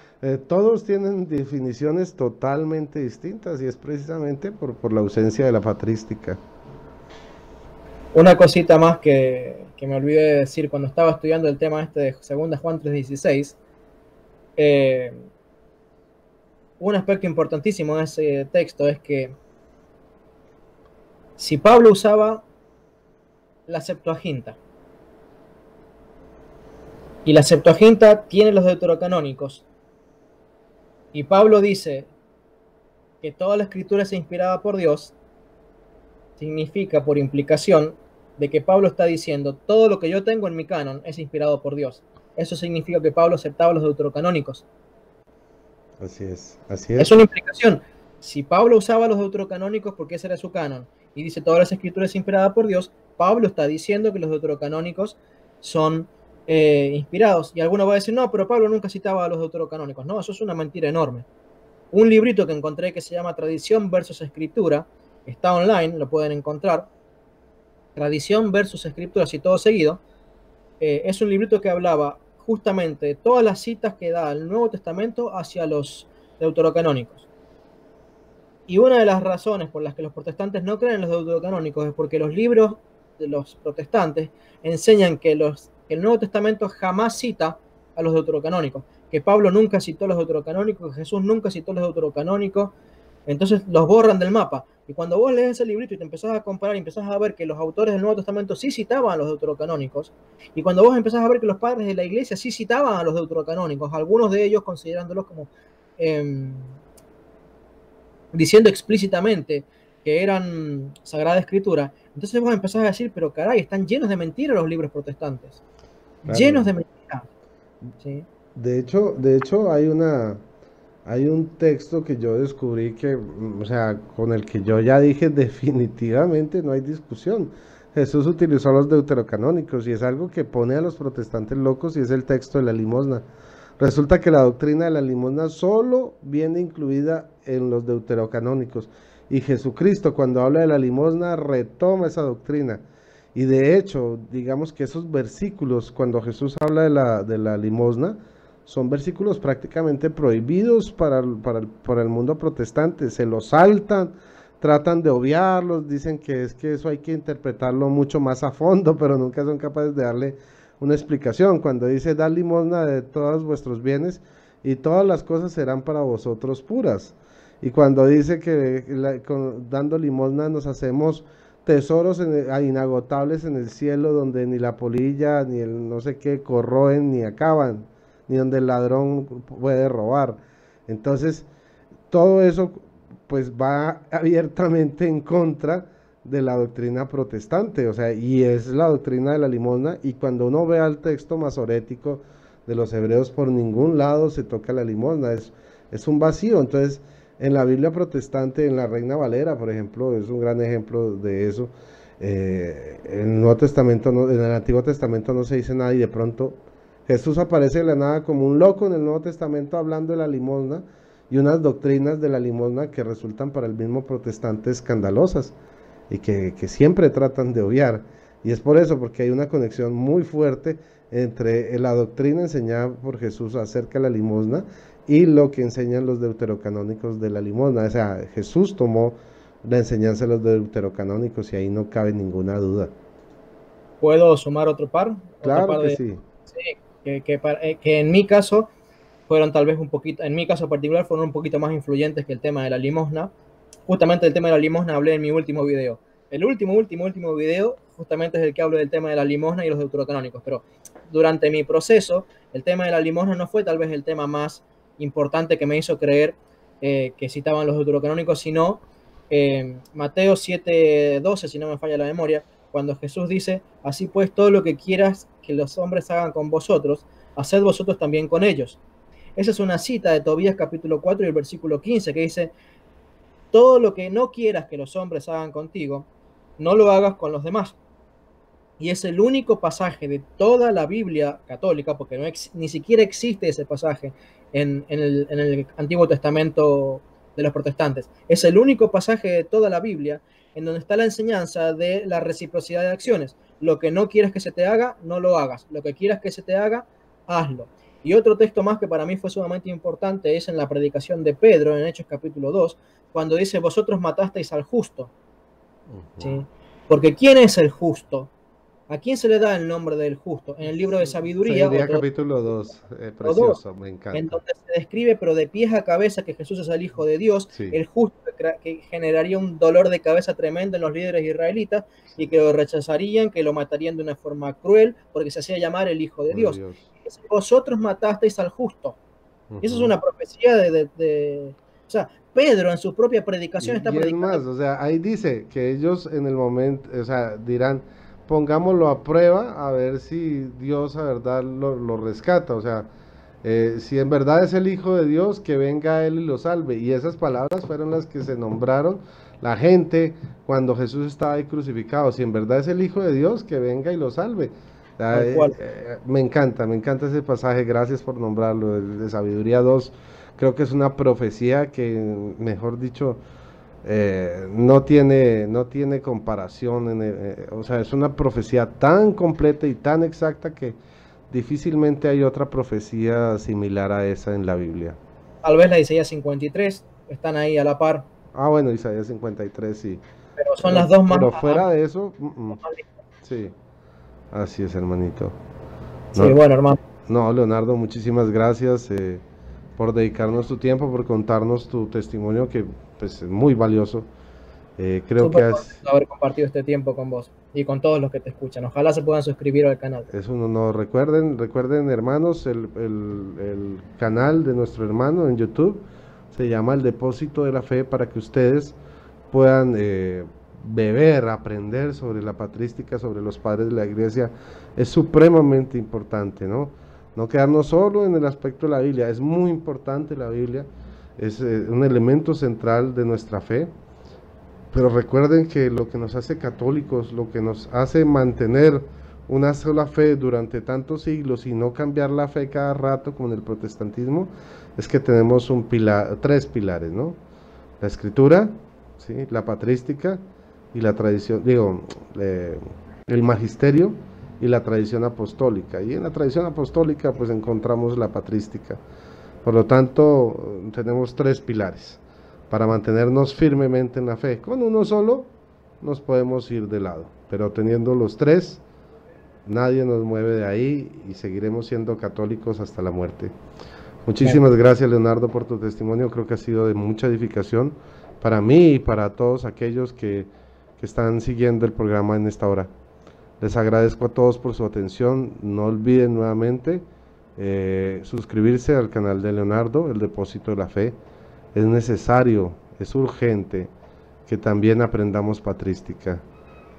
Todos tienen definiciones totalmente distintas y es precisamente por la ausencia de la patrística. Una cosita más que me olvidé de decir cuando estaba estudiando el tema este de 2 Juan 3:16, un aspecto importantísimo de ese texto es que si Pablo usaba la Septuaginta, y la Septuaginta tiene los deuterocanónicos, y Pablo dice que toda la escritura es inspirada por Dios, significa por implicación de que Pablo está diciendo todo lo que yo tengo en mi canon es inspirado por Dios. Eso significa que Pablo aceptaba los deuterocanónicos. Así es, así es. Es una implicación. Si Pablo usaba los deuterocanónicos porque ese era su canon y dice todas las escrituras inspiradas por Dios, Pablo está diciendo que los deuterocanónicos son inspirados. Y alguno va a decir, no, pero Pablo nunca citaba a los deuterocanónicos. No, eso es una mentira enorme. Un librito que encontré que se llama Tradición versus Escritura, está online, lo pueden encontrar. Tradición versus Escritura, así todo seguido. Es un librito que hablaba justamente de todas las citas que da el Nuevo Testamento hacia los deuterocanónicos. Y una de las razones por las que los protestantes no creen en los deuterocanónicos es porque los libros de los protestantes enseñan que el Nuevo Testamento jamás cita a los deuterocanónicos, que Pablo nunca citó a los deuterocanónicos, que Jesús nunca citó a los deuterocanónicos, entonces los borran del mapa. Y cuando vos lees ese librito y te empezás a comparar y empezás a ver que los autores del Nuevo Testamento sí citaban a los deuterocanónicos, y cuando vos empezás a ver que los padres de la iglesia sí citaban a los deuterocanónicos, algunos de ellos considerándolos como diciendo explícitamente que eran Sagrada Escritura, entonces vos empezás a decir, pero caray, están llenos de mentiras los libros protestantes. Claro. Llenos de mentiras. ¿Sí? De hecho hay un texto que yo descubrí que, o sea, con el que yo ya dije definitivamente no hay discusión. Jesús utilizó los deuterocanónicos y es algo que pone a los protestantes locos y es el texto de la limosna. Resulta que la doctrina de la limosna solo viene incluida en los deuterocanónicos y Jesucristo cuando habla de la limosna retoma esa doctrina. Y de hecho, digamos que esos versículos, cuando Jesús habla de la limosna, son versículos prácticamente prohibidos para el mundo protestante. Se los saltan, tratan de obviarlos, dicen que es que eso hay que interpretarlo mucho más a fondo, pero nunca son capaces de darle una explicación. Cuando dice, da limosna de todos vuestros bienes y todas las cosas serán para vosotros puras. Y cuando dice que dando limosna nos hacemos tesoros inagotables en el cielo donde ni la polilla ni el no sé qué corroen ni acaban, ni donde el ladrón puede robar. Entonces, todo eso pues va abiertamente en contra de la doctrina protestante, o sea, y es la doctrina de la limosna, y cuando uno ve al texto masorético de los hebreos, por ningún lado se toca la limosna, es un vacío. Entonces, en la Biblia protestante, en la Reina Valera, por ejemplo, es un gran ejemplo de eso. En el Nuevo Testamento, en el Antiguo Testamento no se dice nada y de pronto Jesús aparece de la nada como un loco en el Nuevo Testamento hablando de la limosna y unas doctrinas de la limosna que resultan para el mismo protestante escandalosas y que siempre tratan de obviar. Y es por eso, porque hay una conexión muy fuerte entre la doctrina enseñada por Jesús acerca de la limosna y lo que enseñan los deuterocanónicos de la limosna. O sea, Jesús tomó la enseñanza de los deuterocanónicos y ahí no cabe ninguna duda. ¿Puedo sumar otro par? Claro Otro par que de, sí. sí, que en mi caso fueron tal vez un poquito, en mi caso particular, fueron un poquito más influyentes que el tema de la limosna. Justamente el tema de la limosna hablé en mi último video. El último video justamente es el que hablo del tema de la limosna y los deuterocanónicos, pero durante mi proceso, el tema de la limosna no fue tal vez el tema más importante que me hizo creer que citaban los deuterocanónicos, sino Mateo 7:12, si no me falla la memoria, cuando Jesús dice, así pues todo lo que quieras que los hombres hagan con vosotros, haced vosotros también con ellos. Esa es una cita de Tobías capítulo 4 y el versículo 15 que dice, todo lo que no quieras que los hombres hagan contigo, no lo hagas con los demás. Y es el único pasaje de toda la Biblia católica, porque ni siquiera existe ese pasaje en el Antiguo Testamento de los protestantes. Es el único pasaje de toda la Biblia en donde está la enseñanza de la reciprocidad de acciones. Lo que no quieras que se te haga, no lo hagas. Lo que quieras que se te haga, hazlo. Y otro texto más que para mí fue sumamente importante es en la predicación de Pedro, en Hechos capítulo 2, cuando dice, vosotros matasteis al justo. ¿Sí? Porque ¿quién es el justo? ¿A quién se le da el nombre del justo? En el libro de sabiduría. Sabiduría capítulo 2, precioso, me encanta. En donde se describe, pero de pies a cabeza, que Jesús es el Hijo de Dios, sí. El justo que generaría un dolor de cabeza tremendo en los líderes israelitas y que lo rechazarían, que lo matarían de una forma cruel, porque se hacía llamar el Hijo de Dios. Vosotros matasteis al justo. Eso es una profecía o sea, Pedro en su propia predicación está predicando. Es más, o sea, ahí dice que ellos en el momento, o sea, dirán, pongámoslo a prueba a ver si Dios a verdad lo rescata, o sea, si en verdad es el Hijo de Dios, que venga Él y lo salve. Y esas palabras fueron las que se nombraron la gente cuando Jesús estaba ahí crucificado. Si en verdad es el Hijo de Dios, que venga y lo salve. Me encanta ese pasaje, gracias por nombrarlo, de Sabiduría 2. Creo que es una profecía que, mejor dicho, no tiene comparación, o sea, es una profecía tan completa y tan exacta que difícilmente hay otra profecía similar a esa en la Biblia. Tal vez la de Isaías 53, están ahí a la par. Ah, bueno, Isaías 53, sí. Pero son las dos más... Pero fuera de eso, sí, así es, hermanito. No, sí, bueno, hermano. No, Leonardo, muchísimas gracias por dedicarnos tu tiempo, por contarnos tu testimonio, que pues es muy valioso. Creo que has... haber compartido este tiempo con vos y con todos los que te escuchan. Ojalá se puedan suscribir al canal. Es un honor. Recuerden, hermanos, el canal de nuestro hermano en YouTube se llama El Depósito de la Fe, para que ustedes puedan beber, aprender sobre la patrística, sobre los padres de la iglesia. Es supremamente importante, ¿no? No quedarnos solo en el aspecto de la Biblia. Es muy importante la Biblia, es un elemento central de nuestra fe. Pero recuerden que lo que nos hace católicos, lo que nos hace mantener una sola fe durante tantos siglos y no cambiar la fe cada rato como en el protestantismo, es que tenemos tres pilares, ¿no? La escritura, ¿sí? La patrística y la tradición, el magisterio y la tradición apostólica. Y en la tradición apostólica pues encontramos la patrística. Por lo tanto, tenemos tres pilares para mantenernos firmemente en la fe. Con uno solo nos podemos ir de lado, pero teniendo los tres, nadie nos mueve de ahí y seguiremos siendo católicos hasta la muerte. Muchísimas gracias, Leonardo, por tu testimonio. Creo que ha sido de mucha edificación para mí y para todos aquellos que están siguiendo el programa en esta hora. Les agradezco a todos por su atención. No olviden nuevamente suscribirse al canal de Leonardo, El Depósito de la Fe. Es necesario, es urgente que también aprendamos patrística,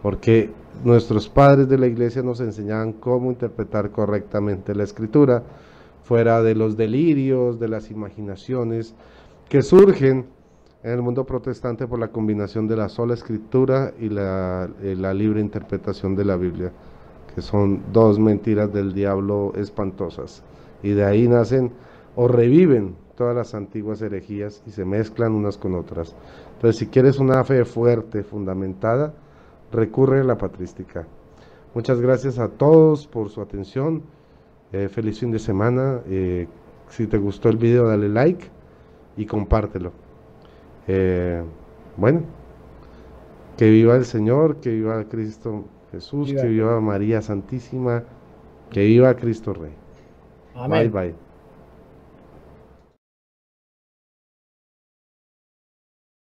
porque nuestros padres de la iglesia nos enseñaban cómo interpretar correctamente la escritura, fuera de los delirios, de las imaginaciones que surgen en el mundo protestante por la combinación de la sola escritura y la libre interpretación de la Biblia, que son dos mentiras del diablo espantosas, y de ahí nacen o reviven todas las antiguas herejías y se mezclan unas con otras. Entonces, si quieres una fe fuerte, fundamentada, recurre a la patrística. Muchas gracias a todos por su atención. Feliz fin de semana. Si te gustó el video, dale like y compártelo. Bueno, que viva el Señor, que viva Cristo Jesús, que viva María Santísima, que viva Cristo Rey. Amén. Bye, bye.